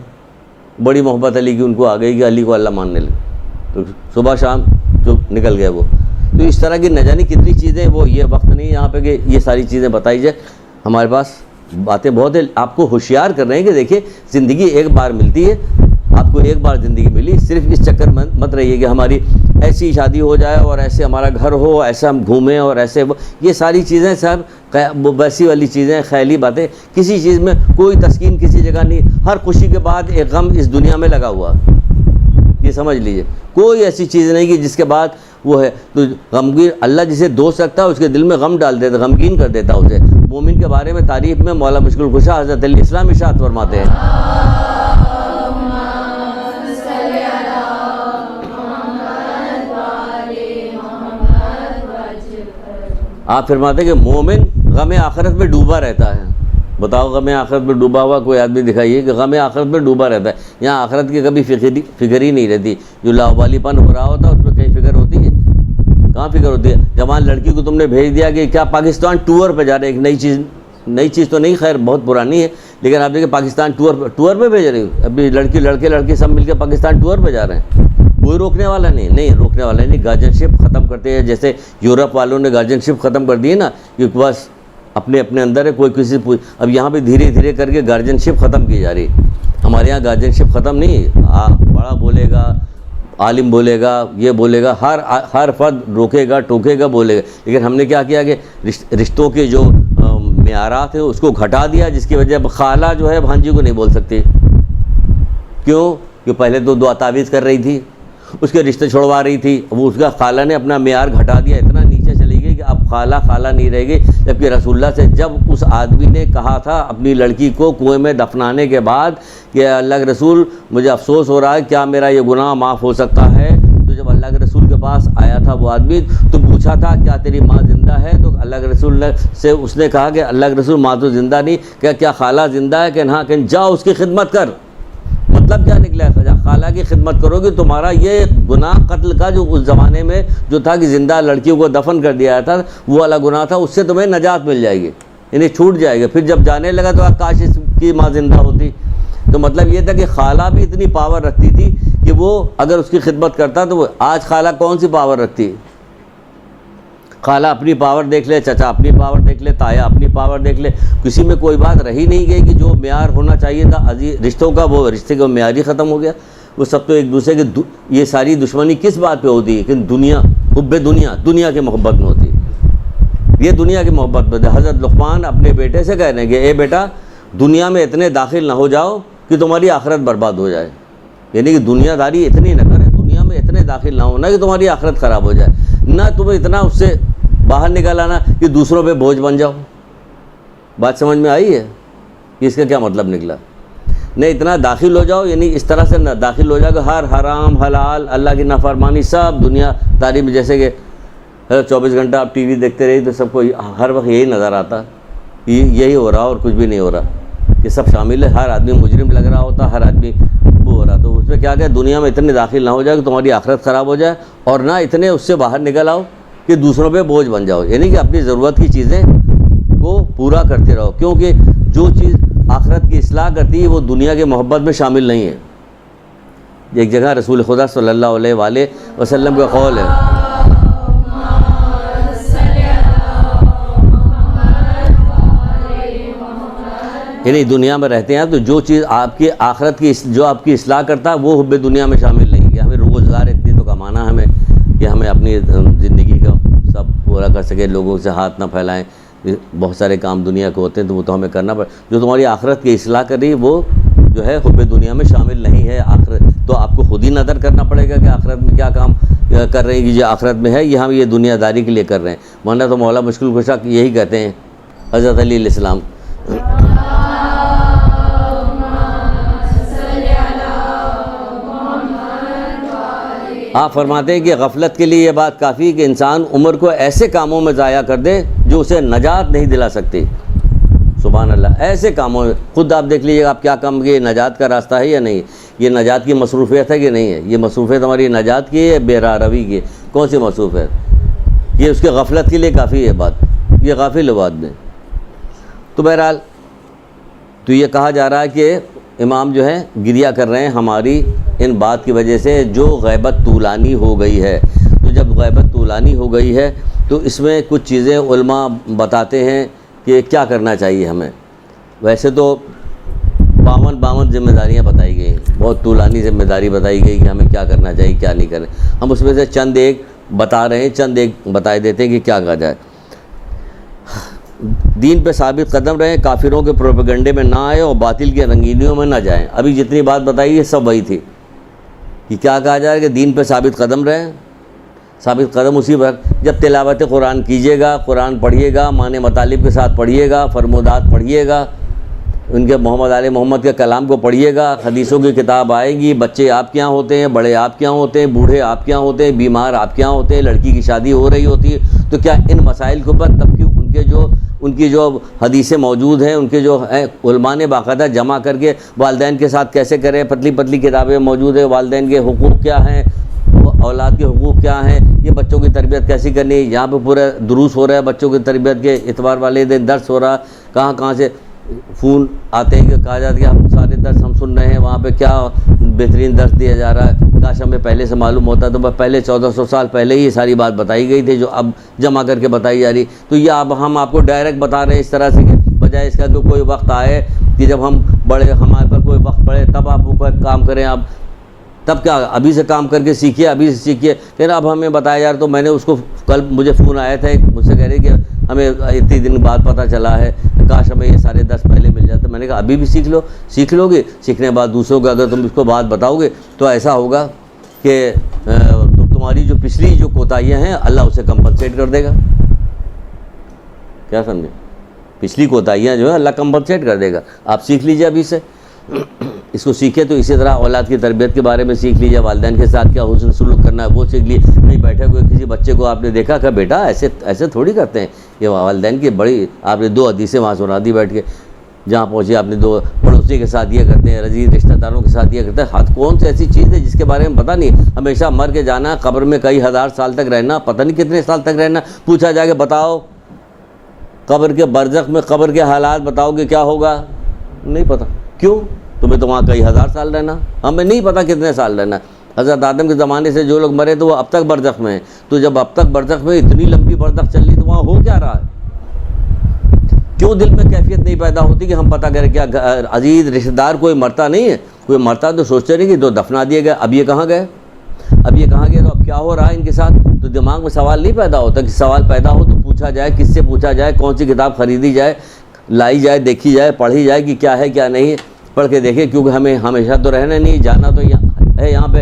بڑی محبت علی کی ان کو آ گئی کہ علی کو اللہ ماننے لگے، تو صبح شام جو نکل گئے وہ۔ تو اس طرح کی نہ جانے کتنی چیزیں، وہ یہ وقت نہیں یہاں پہ کہ یہ ساری چیزیں بتائی جائے، ہمارے پاس باتیں بہت ہیں۔ آپ کو ہوشیار کر رہے ہیں کہ دیکھیے زندگی ایک بار ملتی ہے، آپ کو ایک بار زندگی ملی، صرف اس چکر میں مت رہیے کہ ہماری ایسی شادی ہو جائے اور ایسے ہمارا گھر ہو، ایسے ہم گھومیں اور ایسے یہ ساری چیزیں سب ویسی والی چیزیں، خیالی باتیں، کسی چیز میں کوئی تسکین کسی جگہ نہیں۔ ہر خوشی کے بعد ایک غم اس دنیا میں لگا ہوا، یہ سمجھ لیجئے، کوئی ایسی چیز نہیں کہ جس کے بعد وہ ہے۔ تو غمگین اللہ جسے دوست رکھتا ہے اس کے دل میں غم ڈال دیتا، غمگین کر دیتا اسے۔ مومن کے بارے میں تعریف میں مولا مشکل کشا حضرت علی اسلام ارشاد فرماتے ہیں، آپ فرماتے ہیں کہ مومن غم آخرت میں ڈوبا رہتا ہے۔ بتاؤ غم آخرت میں ڈوبا ہوا کوئی آدمی دکھائیے کہ غم آخرت میں ڈوبا رہتا ہے۔ یہاں آخرت کی کبھی فکر ہی نہیں رہتی، جو لاوالی پن ہو رہا ہوتا ہے اس میں کہیں فکر ہوتی ہے؟ کہاں فکر ہوتی ہے؟ جوان لڑکی کو تم نے بھیج دیا کہ کیا پاکستان ٹور پہ جا رہے، ایک نئی چیز تو نہیں، خیر بہت پرانی ہے، لیکن آپ دیکھیں پاکستان ٹور پہ بھیج رہی ہو، ابھی لڑکے سب مل کے پاکستان ٹور پہ جا رہے ہیں، کوئی روکنے والا نہیں روکنے والا نہیں۔ گارجن شپ ختم کرتے ہیں، جیسے یورپ والوں نے گارجن شپ ختم کر دی ہے نا، کہ بس اپنے اندر ہے، کوئی کسی اب یہاں پہ دھیرے دھیرے کر کے گارجن شپ ختم کی جا رہی۔ ہمارے یہاں گارجن شپ ختم نہیں، بڑا بولے گا، عالم بولے گا، یہ بولے گا، ہر فرد روکے گا، ٹوکے گا، بولے گا۔ لیکن ہم نے کیا کیا کہ رشتوں کے جو معیارات ہیں اس کو گھٹا دیا، جس کی وجہ خالہ جو ہے بھانجی کو نہیں بول سکتی۔ کیوں؟ کہ پہلے تو دعا تعویذ کر رہی تھی، اس کے رشتے چھوڑوا رہی تھی، وہ اس کا خالہ نے اپنا معیار گھٹا دیا، اتنا نیچے چلی گئی کہ اب خالہ نہیں رہ گئی۔ جبکہ رسول اللہ سے جب اس آدمی نے کہا تھا اپنی لڑکی کو کنویں میں دفنانے کے بعد کہ اللہ کے رسول مجھے افسوس ہو رہا ہے، کیا میرا یہ گناہ معاف ہو سکتا ہے؟ تو جب اللہ کے رسول کے پاس آیا تھا وہ آدمی تو پوچھا تھا کیا تیری ماں زندہ ہے؟ تو اللہ کے رسول سے اس نے کہا کہ اللہ کے رسول ماں تو زندہ نہیں، کیا خالہ زندہ ہے؟ کہ ہاں، کہ جاؤ اس کی خدمت کر۔ مطلب کیا نکلا ہے؟ خالہ کی خدمت کرو گے تمہارا یہ گناہ قتل کا جو اس زمانے میں جو تھا کہ زندہ لڑکیوں کو دفن کر دیا تھا، وہ والا گناہ تھا، اس سے تمہیں نجات مل جائے گی، یعنی چھوٹ جائے گا۔ پھر جب جانے لگا تو کاش اس کی ماں زندہ ہوتی۔ تو مطلب یہ تھا کہ خالہ بھی اتنی پاور رکھتی تھی کہ وہ اگر اس کی خدمت کرتا تو وہ آج خالہ کون سی پاور رکھتی؟ خالہ اپنی پاور دیکھ لے، چچا اپنی پاور دیکھ لے، تایا اپنی پاور دیکھ لے، کسی میں کوئی بات رہی نہیں گئی کہ جو معیار ہونا چاہیے تھا رشتوں کا، وہ رشتے کا معیار ہی ختم ہو گیا۔ وہ سب تو ایک دوسرے کے یہ ساری دشمنی کس بات پہ ہوتی ہے کہ حب دنیا کی محبت میں ہوتی ہے، یہ دنیا کی محبت میں۔ حضرت لقمان اپنے بیٹے سے کہہ رہے ہیں کہ اے بیٹا دنیا میں اتنے داخل نہ ہو جاؤ کہ تمہاری آخرت برباد ہو جائے، یعنی کہ دنیا داری اتنی نہ کرے، دنیا میں اتنے داخل نہ ہونا کہ تمہاری آخرت خراب ہو جائے، نہ تمہیں اتنا اس سے باہر نکل آنا کہ دوسروں پہ بوجھ بن جاؤ۔ بات سمجھ میں آئی ہے کہ اس کا کیا مطلب نکلا؟ نہیں اتنا داخل ہو جاؤ، یعنی اس طرح سے نہ داخل ہو جاؤ کہ ہر حرام حلال اللہ کی نافرمانی سب دنیا داری میں، جیسے کہ 24 گھنٹہ آپ ٹی وی دیکھتے رہی تو سب کو ہر وقت یہی نظر آتا، یہی ہو رہا اور کچھ بھی نہیں ہو رہا، یہ سب شامل ہے، ہر آدمی مجرم لگ رہا ہوتا، ہر آدمی وہ ہو رہا۔ تو اس میں کیا کہ دنیا میں اتنے داخل نہ ہو جائے کہ تمہاری آخرت خراب ہو جائے، اور نہ اتنے اس سے باہر نکل آؤ کہ دوسروں پہ بوجھ بن جاؤ، یعنی کہ اپنی ضرورت کی چیزیں کو پورا کرتے رہو، کیونکہ جو چیز آخرت کی اصلاح کرتی ہے وہ دنیا کے محبت میں شامل نہیں ہے۔ ایک جگہ رسول خدا صلی اللہ علیہ وآلہ وسلم کا قول ہے، یعنی دنیا میں رہتے ہیں تو جو چیز آپ کی آخرت کی جو آپ کی اصلاح کرتا ہے وہ حب دنیا میں شامل نہیں ہے۔ ہمیں روزگار اتنی تو کمانا ہمیں کہ ہمیں اپنی زندگی کا سب پورا کر سکے، لوگوں سے ہاتھ نہ پھیلائیں، بہت سارے کام دنیا کے ہوتے ہیں تو وہ تو ہمیں کرنا پڑے۔ جو تمہاری آخرت کی اصلاح کر رہی ہے وہ جو ہے حب دنیا میں شامل نہیں ہے۔ آخرت تو آپ کو خود ہی نظر کرنا پڑے گا کہ آخرت میں کیا کام کر رہے ہیں، کہ جو آخرت میں ہے یہ ہم یہ دنیا داری کے لیے کر رہے ہیں، ورنہ تو مولا مشکل کشا یہی کہتے ہیں حضرت علی علیہ السلام، آپ فرماتے ہیں کہ غفلت کے لیے یہ بات کافی کہ انسان عمر کو ایسے کاموں میں ضائع کر دے جو اسے نجات نہیں دلا سکتی. سبحان اللہ. ایسے کاموں میں خود آپ دیکھ لیجیے آپ کیا کام یہ نجات کا راستہ ہے یا نہیں, یہ نجات کی مصروفیت ہے کہ نہیں ہے, یہ مصروفیت ہماری نجات کی ہے یا بے راہ روی کی ہے, کون سی مصروفیت؟ یہ اس کے غفلت کے لیے کافی ہے بات, یہ غافل ہے بات میں. تو بہرحال تو یہ کہا جا رہا ہے کہ امام جو ہے گریہ کر رہے ہیں ہماری ان بات کی وجہ سے جو غیبت طولانی ہو گئی ہے. تو جب غیبت طولانی ہو گئی ہے تو اس میں کچھ چیزیں علماء بتاتے ہیں کہ کیا کرنا چاہیے ہمیں. ویسے تو 52 ذمہ داریاں بتائی گئی, بہت طولانی ذمہ داری بتائی گئی کہ ہمیں کیا کرنا چاہیے کیا نہیں کرنا. ہم اس میں سے چند ایک بتا رہے ہیں, چند ایک بتائے دیتے ہیں کہ کیا کہا جائے. دین پہ ثابت قدم رہیں, کافروں کے پروپیگنڈے میں نہ آئے اور باطل کی رنگینیوں میں نہ جائیں. ابھی جتنی بات بتائی ہے سب وہی تھی کہ کیا کہا جائے کہ دین پہ ثابت قدم رہیں. ثابت قدم اسی وقت جب تلاوت قرآن کیجیے گا, قرآن پڑھیے گا, معنی مطالب کے ساتھ پڑھیے گا, فرمودات پڑھیے گا, ان کے محمد علیہ محمد کے کلام کو پڑھیے گا, حدیثوں کی کتاب آئے گی. بچے آپ کے یہاں ہوتے ہیں, بڑے آپ کے یہاں ہوتے ہیں, بوڑھے آپ کے یہاں ہوتے ہیں, بیمار آپ کے یہاں ہوتے ہیں, لڑکی کی شادی ہو رہی ہوتی ہے. تو کیا ان مسائل کے اوپر تب کیوں ان کی جو حدیثیں موجود ہیں, ان کے جو علماء نے باقاعدہ جمع کر کے والدین کے ساتھ کیسے کریں, پتلی پتلی کتابیں موجود ہیں, والدین کے حقوق کیا ہیں, اولاد کے حقوق کیا ہیں, یہ بچوں کی تربیت کیسی کرنی ہے. یہاں پہ پورا دروس ہو رہا ہے بچوں کی تربیت کے, اتوار والے دن درس ہو رہا, کہاں سے فون آتے ہیں کہ کہا جاتا ہے کہ ہم سارے درس ہم سن رہے ہیں, وہاں پہ کیا بہترین درس دیا جا رہا ہے. کاش ہمیں پہلے سے معلوم ہوتا تو پہلے 1400 سال پہلے ہی یہ ساری بات بتائی گئی تھی جو اب جمع کر کے بتائی جا رہی. تو یہ اب ہم آپ کو ڈائریکٹ بتا رہے ہیں اس طرح سے کہ بجائے اس کا کہ کوئی وقت آئے کہ جب ہم بڑے, ہمارے پر کوئی وقت پڑے تب آپ کو کام کریں. اب تب کیا ابھی سے کام کر کے سیکھیے, ابھی سے سیکھیے. کہ اب ہمیں بتایا جا رہا, تو میں نے اس کو کل مجھے فون آیا تھا مجھ سے کہہ رہے کہ ہمیں اتنی دن بعد پتہ چلا ہے, کاش ہمیں یہ سارے 10 پہلے مل جاتے. میں نے کہا ابھی بھی سیکھ لو گے, سیکھنے کے بعد دوسروں کو اگر تم اس کو بات بتاؤ گے تو ایسا ہوگا کہ تمہاری جو پچھلی جو کوتاہیاں ہیں اللہ اسے کمپنسیٹ کر دے گا. کیا سمجھے, پچھلی کوتاہیاں جو ہے اللہ کمپنسیٹ کر دے گا. آپ سیکھ لیجیے ابھی سے, اس کو سیکھے. تو اسی طرح اولاد کی تربیت کے بارے میں سیکھ لیجیے, والدین کے ساتھ کیا حسن سلوک کرنا ہے وہ سیکھ لیے. نہیں بیٹھے ہوئے کسی بچے کو آپ نے دیکھا کہ بیٹا ایسے تھوڑی کرتے ہیں. یہ والدین کی بڑی آپ نے 2 حدیثیں وہاں سنا دی بیٹھ کے, جہاں پہنچے آپ نے 2 پڑوسی کے ساتھ یہ کرتے ہیں, عزیز رشتہ داروں کے ساتھ یہ کرتے ہیں. ہاتھ کون سی ایسی چیز ہے جس کے بارے میں پتہ نہیں, ہمیشہ مر کے جانا, قبر میں کئی ہزار سال تک رہنا, پتہ نہیں کتنے سال تک رہنا. پوچھا جائے کہ بتاؤ قبر کے برزخ میں قبر کے حالات بتاؤ کہ کیا ہوگا, نہیں پتہ. کیوں؟ تمہیں تو وہاں کئی ہزار سال رہنا, ہمیں نہیں پتہ کتنے سال رہنا. حضرت آدم کے زمانے سے جو لوگ مرے تو وہ اب تک برزخ میں ہیں. تو جب اب تک برزخ میں اتنی لمبی برزخ چل رہی تو وہاں ہو کیا رہا ہے؟ کیوں دل میں کیفیت نہیں پیدا ہوتی کہ ہم پتہ کریں کیا عزیز رشتہ دار کوئی مرتا نہیں ہے, کوئی مرتا تو سوچتے نہیں کہ 2 دفنا دیے گئے, اب یہ کہاں گئے, اب یہ کہاں گئے, تو اب کیا ہو رہا ہے ان کے ساتھ. تو دماغ میں سوال نہیں پیدا ہوتا. کہ سوال پیدا ہو تو پوچھا جائے, کس سے پوچھا جائے, کون سی کتاب خریدی جائے, لائی جائے, دیکھی جائے, پڑھی جائے کہ کیا ہے کیا نہیں, پڑھ کے دیکھیں. کیونکہ ہمیں ہمیشہ تو رہنا نہیں, جانا تو ہے. یہاں پہ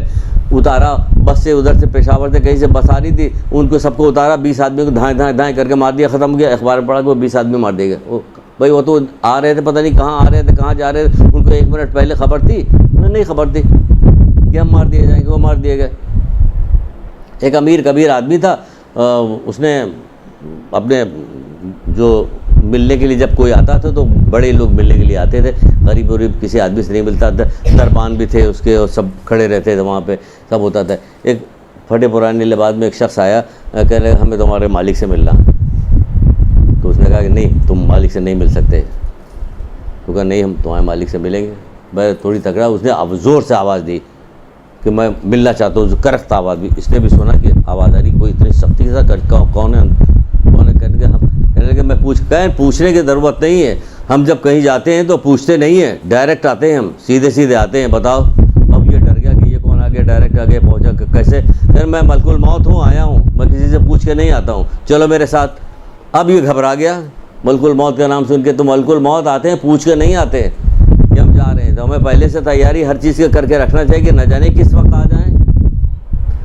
اتارا بس سے, ادھر سے پشاور سے کہیں سے بس آ رہی تھی, ان کو سب کو اتارا, 20 آدمی کو دھائیں کر کے مار دیا, ختم گیا. اخبار میں پڑھا کہ وہ 20 آدمی مار دے گئے. بھائی وہ تو آ رہے تھے, پتہ نہیں کہاں آ رہے تھے, کہاں جا رہے تھے, ان کو 1 منٹ پہلے خبر تھی نہیں خبر تھی کہ ہم مار دیے جائیں گے, وہ مار دیے گئے. ایک امیر کبیر آدمی تھا, اس نے اپنے جو ملنے کے لیے جب کوئی آتا تھا تو بڑے لوگ ملنے کے لیے آتے تھے, غریب غریب کسی آدمی سے نہیں ملتا تھا. دربان بھی تھے اس کے, اور سب کھڑے رہتے تھے وہاں پہ, سب ہوتا تھا. ایک پھٹے پرانے لباس میں ایک شخص آیا, کہہ رہے ہمیں تمہارے مالک سے ملنا. تو اس نے کہا کہ نہیں, تم مالک سے نہیں مل سکتے. تو کہا نہیں, ہم تمہارے مالک سے ملیں گے. میں تھوڑی تکڑا, اس نے زور سے آواز دی کہ میں ملنا چاہتا ہوں, کرخت آواز بھی. اس نے بھی سنا کہ آواز آ رہی, کوئی اتنی سختی سے کون ہے, کہنے کے ہم کہنے کہ میں پوچھنے کی ضرورت نہیں ہے, ہم جب کہیں جاتے ہیں تو پوچھتے نہیں ہیں, ڈائریکٹ آتے ہیں, ہم سیدھے آتے ہیں. بتاؤ. اب یہ ڈر گیا کہ یہ کون آگے, ڈائریکٹ آگے پہنچا, کیسے. پھر میں ملک الموت ہوں, آیا ہوں, میں کسی سے پوچھ کے نہیں آتا ہوں, چلو میرے ساتھ. اب یہ گھبرا گیا, ملک الموت کا نام سن کے. تو ملک الموت آتے ہیں, پوچھ کے نہیں آتے کہ ہم جا رہے ہیں. تو ہمیں پہلے سے تیاری ہر چیز کے کر کے رکھنا چاہیے کہ نہ جانے کس وقت آ جائیں.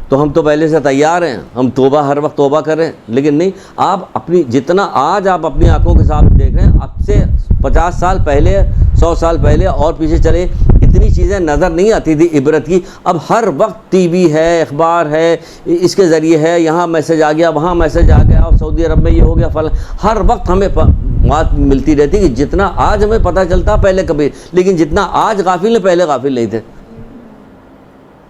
تو ہم تو پہلے سے تیار ہیں, ہم توبہ ہر وقت توبہ کریں. لیکن نہیں, آپ اپنی جتنا آج آپ اپنی آنکھوں کے ساتھ دیکھ رہے ہیں, اب سے 50 سال پہلے, 100 سال پہلے اور پیچھے چلے, اتنی چیزیں نظر نہیں آتی تھی عبرت کی. اب ہر وقت ٹی وی ہے, اخبار ہے, اس کے ذریعے ہے, یہاں میسج آ گیا, وہاں میسج آ گیا, اور سعودی عرب میں یہ ہو گیا فلاں. ہر وقت ہمیں بات ملتی رہتی کہ جتنا آج ہمیں پتہ چلتا پہلے کبھی, لیکن جتنا آج غافل ہیں پہلے غافل نہیں تھے.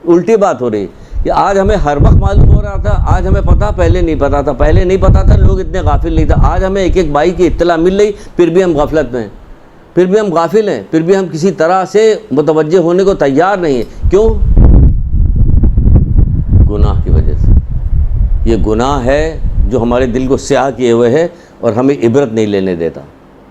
الٹی بات ہو رہی کہ آج ہمیں ہر وقت معلوم ہو رہا تھا, آج ہمیں پتہ پہلے نہیں پتہ تھا. پہلے نہیں پتہ تھا, لوگ اتنے غافل نہیں تھے. آج ہمیں ایک ایک بھائی کی اطلاع مل رہی, پھر بھی ہم غفلت میں ہیں, پھر بھی ہم غافل ہیں, پھر بھی ہم کسی طرح سے متوجہ ہونے کو تیار نہیں ہیں. کیوں؟ گناہ کی وجہ سے. یہ گناہ ہے جو ہمارے دل کو سیاہ کیے ہوئے ہے اور ہمیں عبرت نہیں لینے دیتا,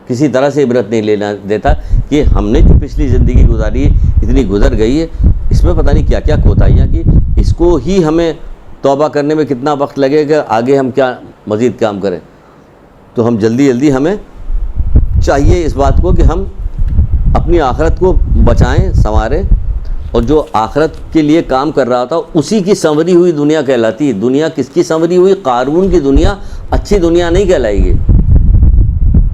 کسی طرح سے عبرت نہیں لینا دیتا کہ ہم نے جو پچھلی زندگی گزاری اتنی گزر گئی ہے, اس میں پتہ نہیں کیا کیا کوتاہیاں کی. اس کو ہی ہمیں توبہ کرنے میں کتنا وقت لگے گا, آگے ہم کیا مزید کام کریں. تو ہم جلدی ہمیں چاہیے اس بات کو کہ ہم اپنی آخرت کو بچائیں, سنواریں, اور جو آخرت کے لیے کام کر رہا تھا اسی کی سنوری ہوئی دنیا کہلاتی ہے. دنیا کس کی سنوری ہوئی؟ قارون کی دنیا اچھی دنیا نہیں کہلائے گی.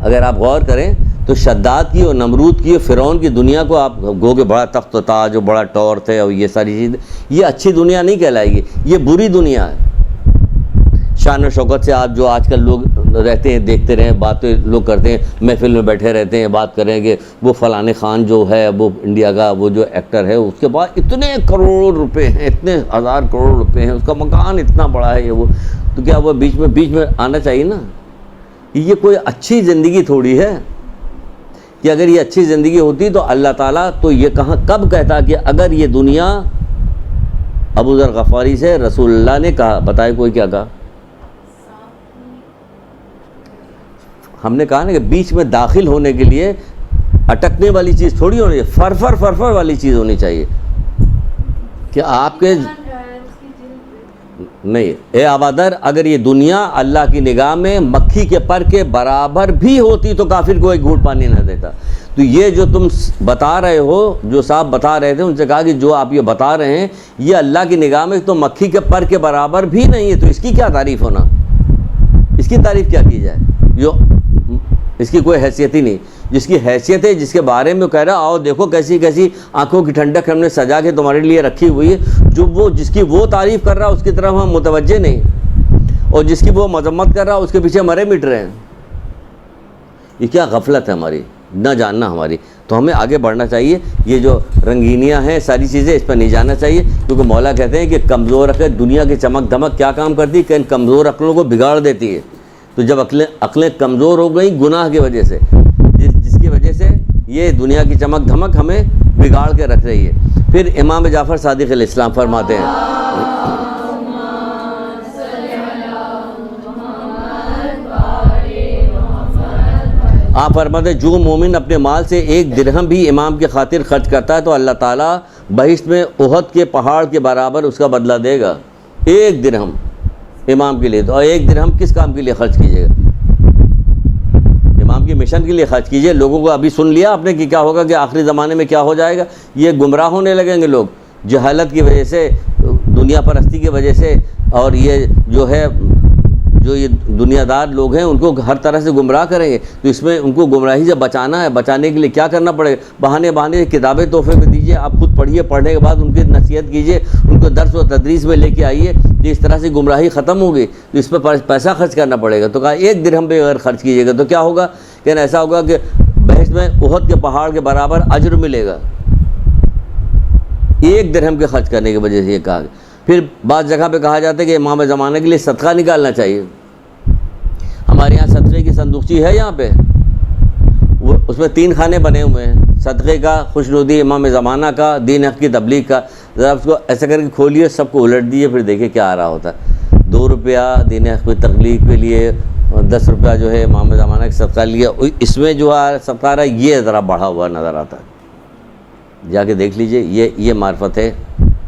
اگر آپ غور کریں تو شداد کی اور نمرود کی اور فرعون کی دنیا کو آپ گو کہ بڑا تخت و تاج اور بڑا ٹور تھے اور یہ ساری چیزیں, یہ اچھی دنیا نہیں کہلائے گی, یہ بری دنیا ہے. شان و شوکت سے آپ جو آج کل لوگ رہتے ہیں, دیکھتے رہیں, باتیں لوگ کرتے ہیں, محفل میں بیٹھے رہتے ہیں, بات کریں کہ وہ فلاں خان جو ہے وہ انڈیا کا وہ جو ایکٹر ہے, اس کے بعد اتنے کروڑ روپے ہیں, اتنے ہزار کروڑ روپے ہیں, اس کا مکان اتنا بڑا ہے, یہ وہ. تو کیا وہ بیچ میں آنا چاہیے نا. یہ کوئی اچھی زندگی تھوڑی ہے کہ اگر یہ اچھی زندگی ہوتی تو اللہ تعالیٰ تو یہ کب کہتا کہ اگر یہ دنیا, ابو ذر غفاری سے رسول اللہ نے کہا, بتائے کوئی کیا کہا؟ ہم نے کہا نا کہ بیچ میں داخل ہونے کے لیے اٹکنے والی چیز تھوڑی ہونی چاہیے, فرفر والی چیز ہونی چاہیے کہ آپ کے نہیں. اے آبادر, اگر یہ دنیا اللہ کی نگاہ میں مکھی کے پر کے برابر بھی ہوتی تو کافر کو ایک گھونٹ پانی نہ دیتا. تو یہ جو تم بتا رہے ہو, جو صاحب بتا رہے تھے, ان سے کہا کہ جو آپ یہ بتا رہے ہیں یہ اللہ کی نگاہ میں تو مکھی کے پر کے برابر بھی نہیں ہے, تو اس کی کیا تعریف ہونا, اس کی تعریف کیا کی جائے, جو اس کی کوئی حیثیت ہی نہیں. جس کی حیثیت ہے, جس کے بارے میں وہ کہہ رہا آؤ دیکھو کیسی کیسی آنکھوں کی ٹھنڈک ہم نے سجا کے تمہارے لیے رکھی ہوئی ہے, جو وہ جس کی وہ تعریف کر رہا اس کی طرف ہم متوجہ نہیں, اور جس کی وہ مذمت کر رہا اس کے پیچھے مرے مٹ رہے ہیں. یہ کیا غفلت ہے ہماری, نہ جاننا ہماری. تو ہمیں آگے بڑھنا چاہیے. یہ جو رنگینیاں ہیں ساری چیزیں, اس پر نہیں جانا چاہیے, کیونکہ مولا کہتے ہیں کہ کمزور عقل دنیا کی چمک دھمک کیا کام کرتی ہے کہ ان کمزور عقلوں کو بگاڑ دیتی ہے. تو جب عقلیں کمزور ہو گئیں گناہ کی وجہ سے, جس کی وجہ سے یہ دنیا کی چمک دھمک ہمیں بگاڑ کے رکھ رہی ہے. پھر امام جعفر صادق علیہ السلام فرماتے ہیں, آپ فرماتے ہیں جو مومن اپنے مال سے ایک درہم بھی امام کی خاطر خرچ کرتا ہے تو اللہ تعالیٰ بہشت میں احد کے پہاڑ کے برابر اس کا بدلہ دے گا. ایک درہم امام کے لیے. تو ایک درہم کس کام کے لیے خرچ کیجیے گا؟ امام کی مشن کے لیے خرچ کیجیے. لوگوں کو ابھی سن لیا آپ نے کہ کیا ہوگا, کہ آخری زمانے میں کیا ہو جائے گا. یہ گمراہ ہونے لگیں گے لوگ جہالت کی وجہ سے, دنیا پرستی کی وجہ سے, اور یہ جو ہے جو یہ دنیا دار لوگ ہیں ان کو ہر طرح سے گمراہ کریں گے. تو اس میں ان کو گمراہی سے بچانا ہے. بچانے کے لیے کیا کرنا پڑے گا؟ بہانے کتابیں تحفے میں دیجیے, آپ خود پڑھیے, پڑھنے کے بعد ان کی نصیحت کیجیے, ان کو درس و تدریس میں لے کے آئیے, کہ اس طرح سے گمراہی ختم ہوگی. تو اس پہ پیسہ خرچ کرنا پڑے گا. تو کہا ایک درہم پہ اگر خرچ کیجیے گا تو کیا ہوگا, کہ ایسا ہوگا کہ بہشت میں احد کے پہاڑ کے برابر اجر ملے گا, ایک درہم کے خرچ کرنے کی وجہ سے. یہ کہا. پھر بعض جگہ پہ کہا جاتا ہے کہ امام زمانہ کے لیے صدقہ نکالنا چاہیے. ہمارے یہاں صدقے کی صندوقچی ہے یہاں پہ, وہ اس میں 3 خانے بنے ہوئے ہیں, صدقے کا, خوشنودی امام زمانہ کا, دین حق کی تبلیغ کا. ذرا اس کو ایسا کر کے کھولیے, سب کو الٹ دیے, پھر دیکھیں کیا آ رہا ہوتا ہے. 2 روپیہ دین حق کی تبلیغ کے لیے, 10 روپیہ جو ہے امام زمانہ کا صدقہ لیا. اس میں جو صدقہ آ رہا ہے یہ ذرا بڑھا ہوا نظر آتا ہے. جا کے دیکھ لیجئے, یہ معرفت ہے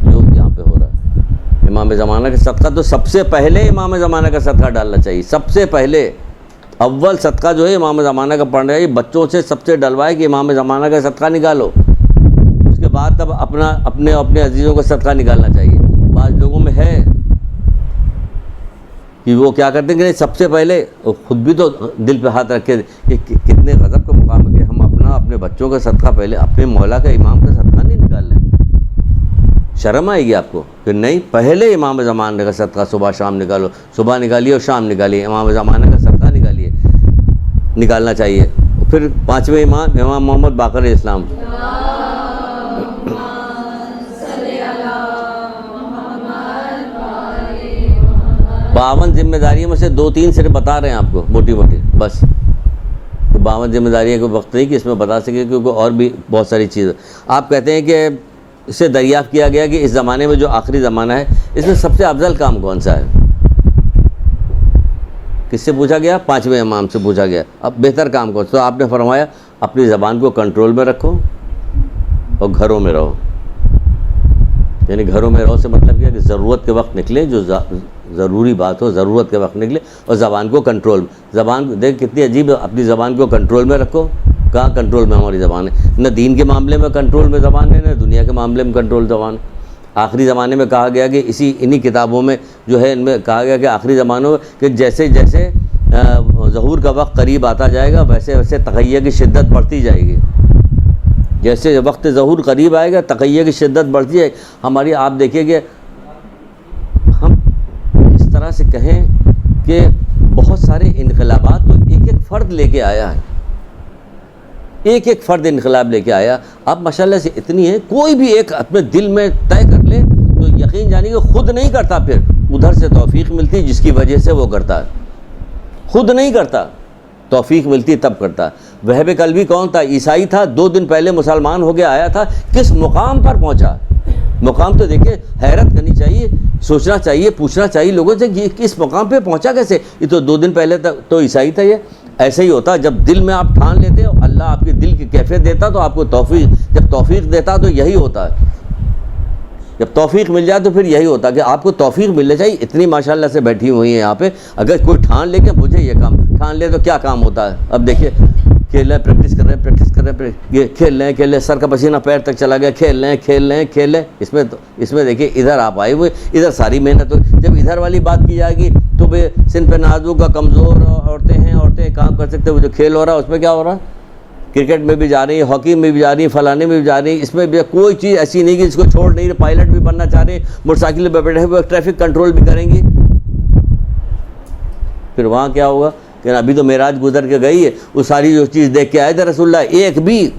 جو یہاں پہ ہو رہا ہے. امام زمانہ کا صدقہ تو سب سے پہلے امام زمانہ کا صدقہ ڈالنا چاہیے. سب سے پہلے اول صدقہ جو ہے امام زمانہ کا پڑھنا چاہیے. بچوں سے سب سے ڈلوائے کہ امام زمانہ کا صدقہ نکالو, اس کے بعد تب اپنے عزیزوں کا صدقہ نکالنا چاہیے. بعض لوگوں میں ہے کہ وہ کیا کرتے ہیں کہ سب سے پہلے خود بھی تو دل پہ ہاتھ رکھے کہ کتنے غضب کا مقام ہے کہ ہم اپنے بچوں کا صدقہ پہلے, اپنے مولا کا امام کا صدقہ نہیں شرم آئے گی آپ کو کہ نہیں پہلے امام زمانہ کا صدقہ صبح شام نکالو، صبح نکالیے اور شام نکالیے، امام زمانہ کا صدقہ نکالیے، نکالنا چاہیے۔ پھر پانچویں امام امام محمد باقر اسلام، باون ذمہ داریوں میں سے 2-3 صرف بتا رہے ہیں آپ کو موٹی موٹی، بس 52 ذمہ داریاں کو وقت نہیں کہ اس میں بتا سکے، کیونکہ اور بھی بہت ساری چیزیں۔ آپ کہتے ہیں کہ اس سے دریافت کیا گیا کہ اس زمانے میں جو آخری زمانہ ہے اس میں سب سے افضل کام کون سا ہے؟ کس سے پوچھا گیا؟ 5ویں امام سے پوچھا گیا، اب بہتر کام کون سا؟ تو آپ نے فرمایا اپنی زبان کو کنٹرول میں رکھو اور گھروں میں رہو۔ یعنی گھروں میں رہو سے مطلب کیا کہ ضرورت کے وقت نکلے، جو ضروری بات ہو ضرورت کے وقت نکلے، اور زبان کو کنٹرول، زبان دیکھ کتنی عجیب ہے، اپنی زبان کو کنٹرول میں رکھو۔ کہاں کنٹرول میں ہماری زبان ہے؟ نہ دین کے معاملے میں کنٹرول میں زبان ہے، نہ دنیا کے معاملے میں کنٹرول زبان ہے۔ آخری زمانے میں کہا گیا کہ انہی کتابوں میں جو ہے ان میں کہا گیا کہ آخری زمانوں میں کہ جیسے جیسے ظہور کا وقت قریب آتا جائے گا ویسے ویسے تقیہ کی شدت بڑھتی جائے گی۔ جیسے وقت ظہور قریب آئے گا تقیہ کی شدت بڑھتی جائے گی۔ ہماری آپ دیکھیے کہ ہم اس طرح سے کہیں کہ بہت سارے انقلابات تو ایک فرد لے کے آیا ہے، ایک فرد انقلاب لے کے آیا۔ اب ماشاءاللہ سے اتنی ہے، کوئی بھی ایک اپنے دل میں طے کر لے تو یقین جانیے کہ خود نہیں کرتا، پھر ادھر سے توفیق ملتی جس کی وجہ سے وہ کرتا ہے، خود نہیں کرتا، توفیق ملتی تب کرتا۔ وہب قلبی کون تھا؟ عیسائی تھا، 2 دن پہلے مسلمان ہو کے آیا تھا، کس مقام پر پہنچا؟ مقام تو دیکھیں، حیرت کرنی چاہیے، سوچنا چاہیے، پوچھنا چاہیے لوگوں سے کہ کس مقام پہ پہنچا کیسے؟ یہ تو 2 دن پہلے تو عیسائی تھا۔ یہ ایسے ہی ہوتا جب دل میں آپ ٹھان لیتے ہو، اللہ آپ کے دل کی کیفیت دیتا تو آپ کو توفیق، جب توفیق دیتا تو یہی ہوتا ہے، جب توفیق مل جائے تو پھر یہی ہوتا کہ آپ کو توفیق ملنا چاہیے۔ اتنی ماشاءاللہ سے بیٹھی ہوئی ہیں یہاں پہ، اگر کوئی ٹھان لے کہ مجھے یہ کام ٹھان لے تو کیا کام ہوتا ہے؟ اب دیکھیے کھیل رہے ہیں، پریکٹس کر رہے ہیں، یہ کھیل رہے ہیں، سر کا پسینہ پیر تک چلا گیا، کھیل رہے ہیں۔ اس میں دیکھیے ادھر آپ آئے ہوئے، ادھر ساری محنت ہو، جب ادھر والی بات کی جائے گی تو بھائی سن پہ نازک کا کمزور عورتیں کام کر سکتے ہیں، وہ جو کھیل ہو رہا ہے اس میں کیا ہو رہا ہے؟ کرکٹ میں بھی جا رہی ہیں، ہاکی میں بھی جا رہی ہیں، فلانے میں بھی جا رہی ہیں، اس میں بھی کوئی چیز ایسی نہیں کہ جس کو چھوڑ نہیں رہے۔ پائلٹ بھی بننا چاہ رہے ہیں، موٹر سائیکل پہ بیٹھے ہوئے ٹریفک کنٹرول بھی کریں گی۔ پھر وہاں کیا ہوگا کہ ابھی تو معراج گزر کے گئی ہے، وہ ساری جو چیز دیکھ کے آئے تھے رسول اللہ،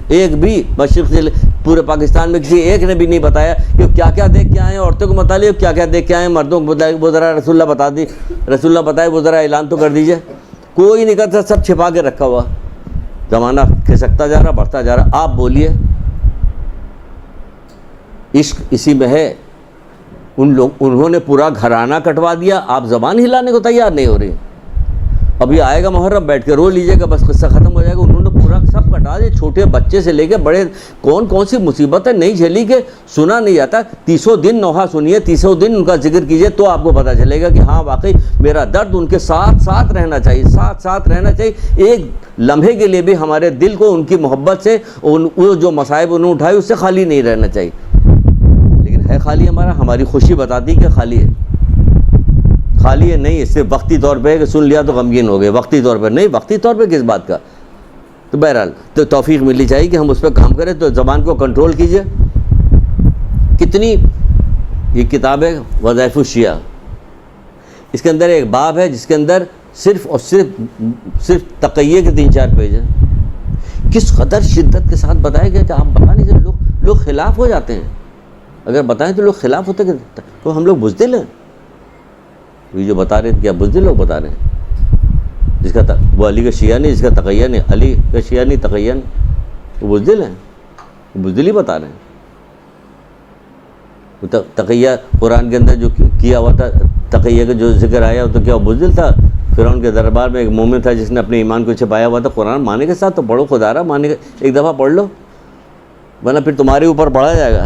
ایک بھی مشرق سے پورے پاکستان میں کسی ایک نے بھی نہیں بتایا کہ کیا کیا دیکھ کے آئے ہیں، عورتوں کو متعلق کیا کیا دیکھ کے آئے ہیں، مردوں کو وہ ذرا رسول اللہ بتائے، وہ ذرا اعلان تو کر دیجئے۔ کوئی نہیں کرتا، سب چھپا کے رکھا ہوا۔ زمانہ کھسکتا جا رہا، بڑھتا جا رہا۔ آپ بولیے، عشق اسی میں ہے۔ انہوں نے پورا گھرانہ کٹوا دیا، آپ زبان ہلانے کو تیار نہیں ہو رہی۔ ابھی آئے گا محرم، بیٹھ کے رو لیجیے گا، بس قصہ ختم ہو جائے گا۔ انہوں نے پورا سب کٹا دیا، چھوٹے بچے سے لے کے بڑے، کون سی مصیبت ہے نہیں جھیلی کہ سنا نہیں جاتا۔ 30 دن نوحہ سنیے، 30 دن ان کا ذکر کیجیے تو آپ کو پتہ چلے گا کہ ہاں واقعی میرا درد ان کے ساتھ رہنا چاہیے، ساتھ رہنا چاہیے۔ ایک لمحے کے لیے بھی ہمارے دل کو ان کی محبت سے، وہ جو مصائب انہوں نے اٹھائے اس سے خالی نہیں رہنا چاہیے۔ لیکن ہے خالی ہماری خوشی بتاتی کہ خالی ہے نہیں، اس سے وقتی طور پہ کہ سن لیا تو غمگین ہو گئے، وقتی طور پہ نہیں، وقتی طور پہ کس بات کا؟ تو بہرحال تو توفیق ملنی چاہیے کہ ہم اس پہ کام کریں، تو زبان کو کنٹرول کیجئے۔ کتنی یہ کتاب ہے وظائف الشیعہ، اس کے اندر ایک باب ہے جس کے اندر صرف اور صرف تقیہ کے 3-4 پیج ہیں۔ کس قدر شدت کے ساتھ بتایا گیا کہ آپ بتا نہیں سکتے، لوگ خلاف ہو جاتے ہیں۔ اگر بتائیں تو لوگ خلاف ہوتے ہیں، تو ہم لوگ بزدل ہیں۔ یہ جو بتا رہے ہیں کیا بزدل لوگ بتا رہے ہیں؟ جس کا وہ علی کا شیعہ نہیں، جس کا تقیہ نہیں، علی کا شیعہ نہیں، تقیہ نہیں، وہ بزدل ہیں، وہ بزدل ہی بتا رہے ہیں۔ تقیہ قرآن کے اندر جو کیا ہوا تھا، تقیہ کا جو ذکر آیا تو کیا وہ بزدل تھا؟ فرعون کے دربار میں ایک مومن تھا جس نے اپنے ایمان کو چھپایا ہوا تھا۔ قرآن ماننے کے ساتھ تو پڑھو، خدا رہا ماننے کا ایک دفعہ پڑھ لو، ورنہ پھر تمہارے اوپر پڑھا جائے گا۔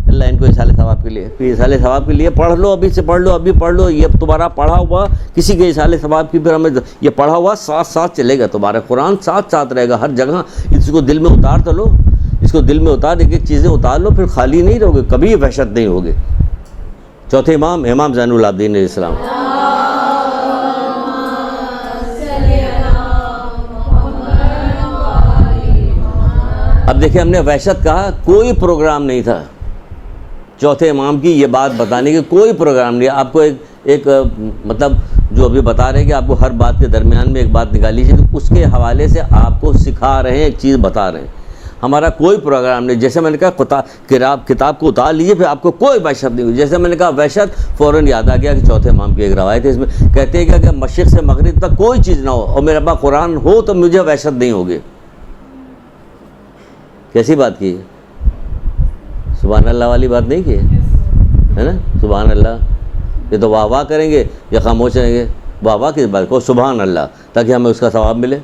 اللہ ان کو اصالِ ثواب کے لیے، پھر اصالِ ثواب کے لیے پڑھ لو، ابھی سے پڑھ لو، ابھی پڑھ لو۔ یہ تمہارا پڑھا ہوا کسی کے اصالِ ثواب کی، پھر ہمیں یہ پڑھا ہوا ساتھ چلے گا، تمہارا قرآن ساتھ رہے گا ہر جگہ۔ اس کو دل میں اتار تو لو، اس کو دل میں اتار، ایک چیزیں اتار لو، پھر خالی نہیں رہو گے، کبھی یہ وحشت نہیں ہوگی۔ چوتھے امام زین العابدین علیہ السلام۔ اب دیکھیں، ہم نے وحشت کہا، کوئی پروگرام نہیں تھا، چوتھے امام کی یہ بات بتانے کی کوئی پروگرام نہیں ہے. آپ کو ایک مطلب جو ابھی بتا رہے ہیں کہ آپ کو ہر بات کے درمیان میں ایک بات نکالی چاہیے، تو اس کے حوالے سے آپ کو سکھا رہے ہیں، ایک چیز بتا رہے ہیں. ہمارا کوئی پروگرام نہیں. جیسے میں نے کہا کتاب کو اتار لیجیے، پھر آپ کو کوئی وحشت نہیں ہوئی. جیسے میں نے کہا وحشت، فوراً یاد آ گیا کہ چوتھے امام کی ایک روایت ہے، اس میں کہتے ہیں کہ مشرق سے مغرب تک کوئی چیز نہ ہو اور میرے پاس قرآن ہو تو مجھے وحشت نہیں ہوگی. کیسی بات کی ہے؟ سبحان اللہ والی بات نہیں کی ہے نا؟ سبحان اللہ. یہ تو واہ واہ کریں گے یا خاموش رہیں گے؟ واہ واہ کس بات کو؟ سبحان اللہ، تاکہ ہمیں اس کا ثواب ملے.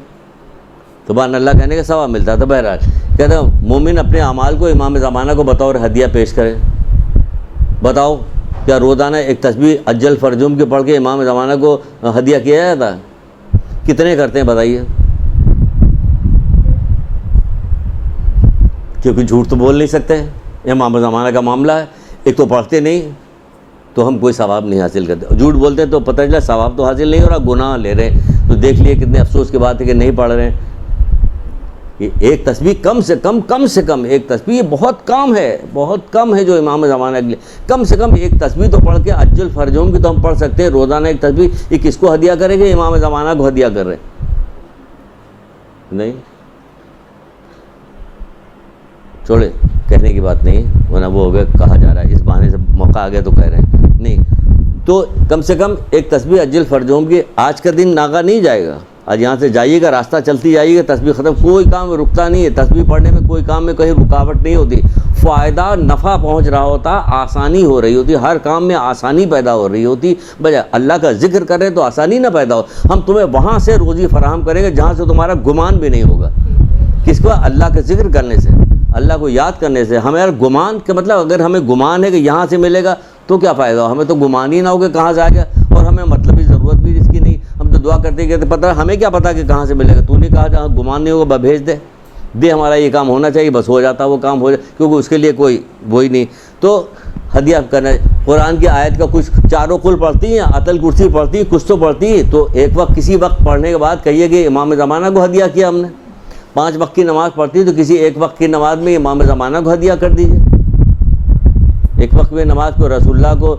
سبحان اللہ کہنے کا ثواب ملتا تھا. بہرحال کہتے ہیں مومن اپنے اعمال کو امام زمانہ کو بطور ہدیہ پیش کرے. بتاؤ کیا روزانہ ایک تسبیح اجل فرجوم کی پڑھ کے امام زمانہ کو ہدیہ کیا جاتا ہے؟ کتنے کرتے ہیں بتائیے؟ کیونکہ جھوٹ تو بول نہیں سکتے، امام زمانہ کا معاملہ ہے. ایک تو پڑھتے نہیں تو ہم کوئی ثواب نہیں حاصل کرتے، جھوٹ بولتے ہیں تو پتہ چلا ثواب تو حاصل نہیں ہو رہا، گناہ لے رہے ہیں. تو دیکھ لیے کتنے افسوس کی بات ہے کہ نہیں پڑھ رہے ہیں. یہ ایک تسبیح کم سے کم ایک تسبیح، یہ بہت کم ہے جو امام زمانہ کے لیے. کم سے کم ایک تسبیح تو پڑھ کے اجل فرجوم کی تو ہم پڑھ سکتے ہیں. روزانہ ایک تسبیح، یہ کس کو ہدیہ کریں گے؟ امام زمانہ کو ہدیہ کر رہے ہیں. نہیں، چھوڑے، کہنے کی بات نہیں ہے، ورنہ وہ ہو گیا کہا جا رہا ہے، اس بہانے سے موقع آ گیا تو کہہ رہے ہیں. نہیں، تو کم سے کم ایک تسبیح اجل فرجوم کی. آج کا دن ناگا نہیں جائے گا. آج یہاں سے جائیے گا، راستہ چلتی جائیے گا، تسبیح ختم، کوئی کام رکتا نہیں ہے. تسبیح پڑھنے میں کوئی کام میں کہیں رکاوٹ نہیں ہوتی، فائدہ نفع پہنچ رہا ہوتا، آسانی ہو رہی ہوتی، ہر کام میں آسانی پیدا ہو رہی ہوتی. بجائے اللہ کا ذکر کریں تو آسانی نہ پیدا ہو. ہم تمہیں وہاں سے روزی فراہم کریں گے جہاں سے تمہارا گمان بھی نہیں ہوگا. کس کو؟ اللہ کا ذکر کرنے سے، اللہ کو یاد کرنے سے. ہمیں گمان کے مطلب اگر ہمیں گمان ہے کہ یہاں سے ملے گا تو کیا فائدہ ہو؟ ہمیں تو گمان ہی نہ ہو کہ کہاں سے آئے گا، اور ہمیں مطلب کی ضرورت بھی اس کی نہیں. ہم تو دعا کرتے کہتے پتہ ہمیں کیا پتہ کہ کہاں سے ملے گا. تو نے کہا جہاں گمان نہیں ہوگا بھیج دے ہمارا یہ کام ہونا چاہیے، بس ہو جاتا وہ کام ہو جائے، کیونکہ اس کے لیے کوئی وہی نہیں. تو ہدیہ کرنا. قرآن کی آیت کا کچھ چاروں کل پڑھتی ہیں، آیت الکرسی پڑھتی ہیں، کچھ تو پڑھتی ہیں، تو ایک وقت کسی وقت پڑھنے کے بعد کہیے کہ امام زمانہ کو ہدیہ کیا ہم نے. 5 وقت کی نماز پڑھتی تو کسی ایک وقت کی نماز میں امام زمانہ کو ہدیہ کر دیجیے. ایک وقت میں نماز کو رسول اللہ کو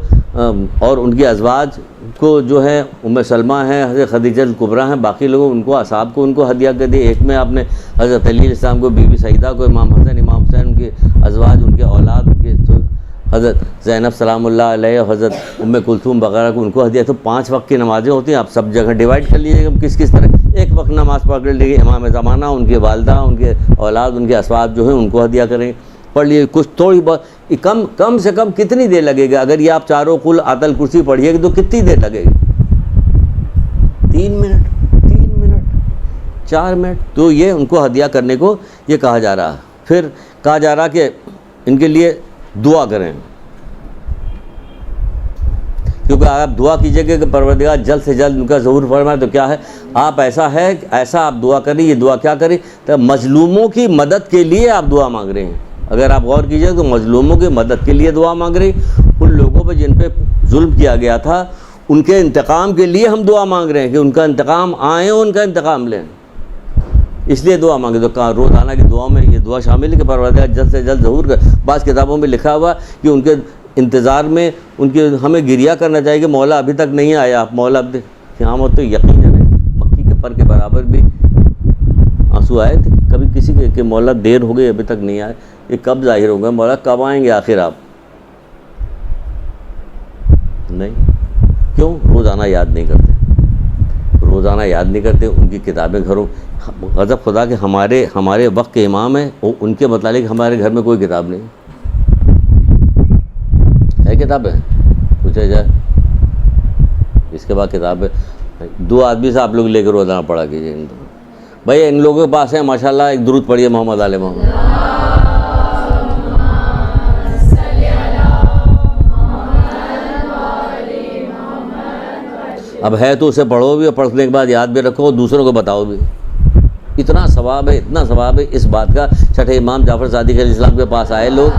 اور ان کی ازواج کو جو ہے ام سلمہ ہیں، حضرت خدیجہ الکبریٰ ہیں، باقی لوگوں ان کو اصحاب کو ان کو ہدیہ کر دی. ایک میں آپ نے حضرت علی علیہ السلام کو، بی بی سعیدہ کو، امام حسن امام حسین، ان کے ازواج، ان کے اولاد، ان کے حضرت زینب سلام اللہ علیہ، حضرت ام کلثوم وغیرہ کو ان کو ہدیہ. تو 5 وقت کی نمازیں ہوتی ہیں. آپ سب جگہ ڈیوائڈ کر لیجیے کہ کس طرح. ایک وقت نماز پڑھ لیجیے امام زمانہ، ان کے والدہ، ان کے اولاد، ان کے اسباب جو ہیں ان کو ہدیہ کریں. پڑھ لیے کچھ تھوڑی بہت. کم سے کم کتنی دیر لگے گا؟ اگر یہ آپ چاروں کل آیت الکرسی پڑھیے گا تو کتنی دیر لگے گی؟ 3 منٹ 4 منٹ. تو یہ ان کو ہدیہ کرنے کو یہ کہا جا رہا ہے. پھر کہا جا رہا کہ ان کے لیے دعا کریں، کیونکہ آپ دعا کیجئے کہ پروردگار جلد سے جلد ان کا ظہور فرمائے. تو کیا ہے؟ آپ ایسا آپ دعا کریں. یہ دعا کیا کریں؟ تو مظلوموں کی مدد کے لیے آپ دعا مانگ رہے ہیں. اگر آپ غور کیجئے تو مظلوموں کی مدد کے لیے دعا مانگ رہے ہیں. ان لوگوں پہ جن پہ ظلم کیا گیا تھا ان کے انتقام کے لیے ہم دعا مانگ رہے ہیں کہ ان کا انتقام آئیں، ان کا انتقام لیں، اس لیے دعا مانگے. تو کہا روزانہ کی دعاؤں میں یہ دعا شامل ہے کہ پروردگار جلد سے جلد ظہور کر. بعض کتابوں میں لکھا ہوا کہ ان کے انتظار میں ان کے ہمیں گریہ کرنا چاہیے کہ مولا ابھی تک نہیں آیا. مولا اب قیامت تو یقیناً ہے، مکی کے پر کے برابر بھی آنسو آئے تھے کبھی کسی کے کہ مولا دیر ہو گئی ابھی تک نہیں آئے. یہ کب ظاہر ہوگا؟ مولا کب آئیں گے آخر آپ؟ نہیں. کیوں؟ روزانہ یاد نہیں کرتے. ان کی کتابیں گھروں. غضب خدا کہ ہمارے وقت کے امام ہیں، ان کے متعلق ہمارے گھر میں کوئی کتاب نہیں ہے. کتاب ہے پوچھا جائے اس کے بعد کتاب ہے. 2 آدمی سے آپ لوگ لے کے روزانہ پڑھا کیجیے. بھائی ان لوگوں کے پاس ہے ماشاءاللہ. ایک درود پڑھیے محمد آل محمد. اب ہے تو اسے پڑھو بھی، اور پڑھنے کے بعد یاد بھی رکھو، دوسروں کو بتاؤ بھی. اتنا ثواب ہے اس بات کا. چھٹے امام جعفر صادق علیہ السلام کے پاس آئے لوگ،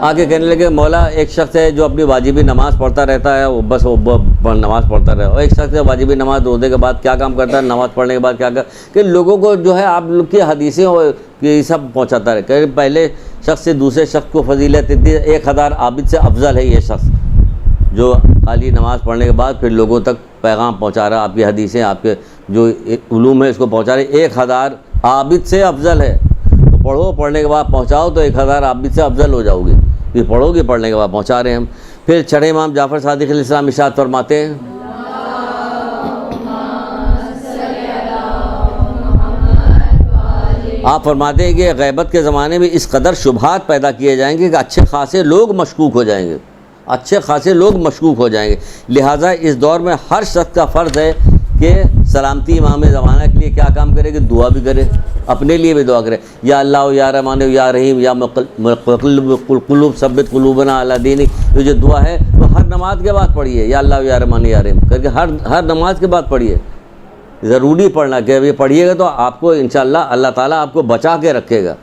آگے کہنے لگے مولا ایک شخص ہے جو اپنی واجبی نماز پڑھتا رہتا ہے، وہ بس وہ نماز پڑھتا رہے، اور ایک شخص ہے واجبی نماز روزے کے بعد کیا کام کرتا ہے، نماز پڑھنے کے بعد کیا کہ لوگوں کو جو ہے آپ لوگ کی حدیثیں یہ سب پہنچاتا رہے کہ پہلے شخص سے دوسرے شخص کو فضیلت اتنی 1000 عابد سے افضل ہے یہ شخص جو خالی نماز پڑھنے کے بعد پھر لوگوں تک پیغام پہنچا رہا، آپ کی حدیثیں آپ کے جو علوم ہے اس کو پہنچا رہے، 1000 عابد سے افضل ہے۔ تو پڑھو، پڑھنے کے بعد پہنچاؤ تو 1000 عابد سے افضل ہو جاؤ گے، پھر پڑھو گے، پڑھنے کے بعد پہنچا رہے ہیں ہم۔ پھر چھٹے امام جعفر صادق علیہ السلام ارشاد فرماتے ہیں آپ فرماتے ہیں کہ غیبت کے زمانے میں اس قدر شبہات پیدا کیے جائیں گے کہ اچھے خاصے لوگ مشکوک ہو جائیں گے، اچھے خاصے لوگ مشکوک ہو جائیں گے۔ لہٰذا اس دور میں ہر شخص کا فرض ہے کہ سلامتی امام زمانہ کے لیے کیا کام کرے کہ دعا بھی کرے، اپنے لیے بھی دعا کرے، یا اللہ یا رحمان یا رحیم یا مقلب القلوب ثبت قلوبنا علی دینک، یہ جو دعا ہے وہ ہر نماز کے بعد پڑھیے، یا اللہ یا رحمان یا رحیم کر کے ہر نماز کے بعد پڑھیے، ضروری پڑھنا کہ یہ پڑھیے گا تو آپ کو انشاءاللہ اللہ تعالیٰ آپ کو بچا کے رکھے گا۔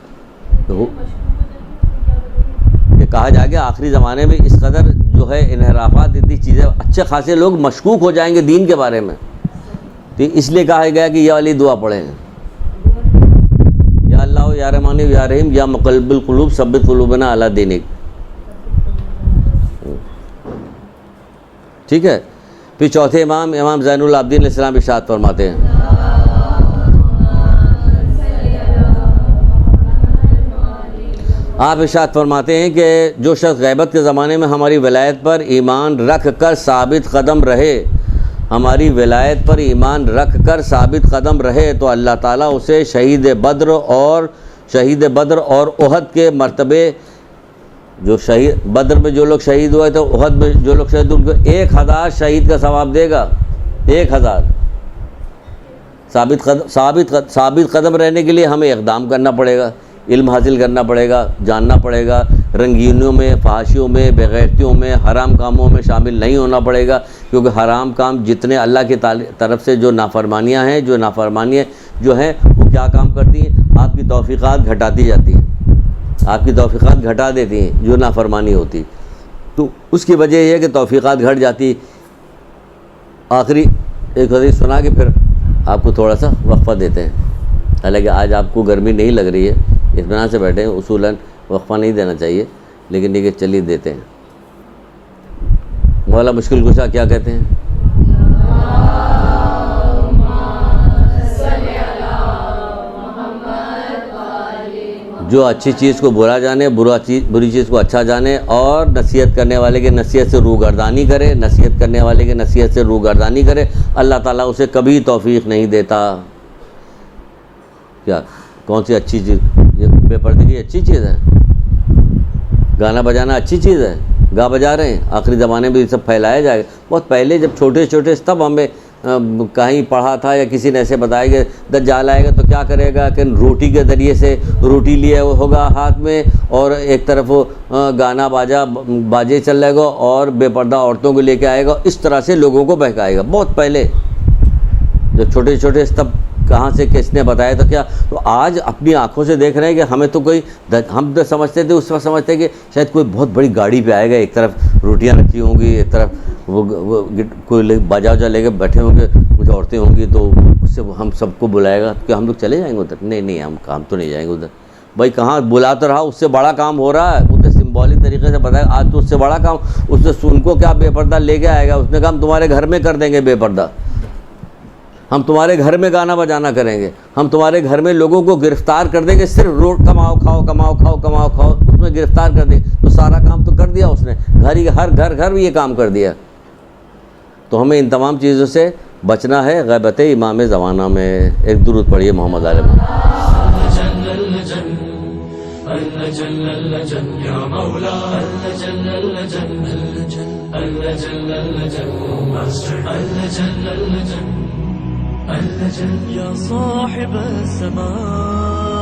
کہ کہا جائے گا آخری زمانے میں اس قدر جو ہے انحرافات، اتنی چیزیں، اچھے خاصے لوگ مشکوک ہو جائیں گے دین کے بارے میں، تو اس لیے کہا گیا کہ یہ والی دعا پڑھیں، یا اللہ یا رحمان یا رحیم یا مقلب القلوب ثبت قلوبنا علی دینک، ٹھیک ہے۔ پھر چوتھے امام زین العابدین علیہ السلام ارشاد فرماتے ہیں آپ ارشاد فرماتے ہیں کہ جو شخص غیبت کے زمانے میں ہماری ولایت پر ایمان رکھ کر ثابت قدم رہے، ہماری ولایت پر ایمان رکھ کر ثابت قدم رہے تو اللہ تعالیٰ اسے شہید بدر اور احد کے مرتبے، جو شہید بدر میں جو لوگ شہید ہوئے تھے، احد میں جو لوگ شہید ہوئے، ان کو 1000 شہید کا ثواب دے گا۔ 1000 ثابت قدم رہنے کے لیے ہمیں اقدام کرنا پڑے گا، علم حاصل کرنا پڑے گا، جاننا پڑے گا، رنگینیوں میں، فحاشیوں میں، بغیرتیوں میں، حرام کاموں میں شامل نہیں ہونا پڑے گا، کیونکہ حرام کام جتنے اللہ کی طرف سے جو نافرمانیاں ہیں، جو نافرمانیاں جو ہیں وہ کیا کام کرتی ہیں، آپ کی توفیقات گھٹاتی جاتی ہیں، آپ کی توفیقات گھٹا دیتی ہیں جو نافرمانی ہوتی، تو اس کی وجہ یہ ہے کہ توفیقات گھٹ جاتی۔ آخری ایک حدیث سنا کے پھر آپ کو تھوڑا سا وقفہ دیتے ہیں، حالانکہ آج آپ کو گرمی نہیں لگ رہی ہے، اطمینان سے بیٹھے ہیں، اصولاً وقفہ نہیں دینا چاہیے، لیکن یہ چلیے دیتے ہیں۔ مولا مشکل کشا کیا کہتے ہیں؟ جو اچھی چیز کو برا جانے، بری چیز کو اچھا جانے، اور نصیحت کرنے والے کی نصیحت سے روگردانی کرے، نصیحت کرنے والے کی نصیحت سے روگردانی کرے، اللہ تعالیٰ اسے کبھی توفیق نہیں دیتا۔ کیا کون سی اچھی چیز؟ یہ بے پردگی اچھی چیز ہے، گانا بجانا اچھی چیز ہے، گا بجا رہے ہیں، آخری زمانے میں یہ سب پھیلایا جائے گا۔ بہت پہلے جب چھوٹے تب ہمیں کہیں پڑھا تھا یا کسی نے ایسے بتایا کہ دجال آئے گا تو کیا کرے گا کہ روٹی کے ذریعے سے روٹی لیے ہوگا ہاتھ میں، اور ایک طرف وہ گانا باجے چل رہے گا اور بے پردہ عورتوں کو لے کے آئے گا، اس طرح سے لوگوں کو بہکائے گا۔ بہت پہلے جب چھوٹے تب کہاں سے کس نے بتایا تو کیا، تو آج اپنی آنکھوں سے دیکھ رہے ہیں کہ ہمیں تو ہم تو سمجھتے تھے اس وقت، سمجھتے کہ شاید کوئی بہت بڑی گاڑی پہ آئے گا، ایک طرف روٹیاں رکھی ہوں گی، ایک طرف وہ کوئی باجا لے کے بیٹھے ہوں گے، کچھ عورتیں ہوں گی، تو اس سے ہم سب کو بلائے گا کہ ہم لوگ چلے جائیں گے ادھر۔ نہیں ہم کام تو نہیں جائیں گے ادھر، بھائی کہاں بلا تو رہا، اس سے بڑا کام ہو رہا ہے، اسے سمبولک طریقے سے بتایا آج تو اس سے بڑا کام، اس نے ان کو کیا بے پردہ لے کے آئے گا، اس نے کہا ہم تمہارے گھر میں کر دیں گے بے پردہ، ہم تمہارے گھر میں گانا بجانا کریں گے، ہم تمہارے گھر میں لوگوں کو گرفتار کر دیں گے، صرف روٹ کماؤ کھاؤ اس میں گرفتار کر دیں، تو سارا کام تو کر دیا اس نے، ہر گھر یہ کام کر دیا۔ تو ہمیں ان تمام چیزوں سے بچنا ہے غیبت امام زمانہ میں۔ ایک درود پڑھیے محمد علیہ يا صاحب السماء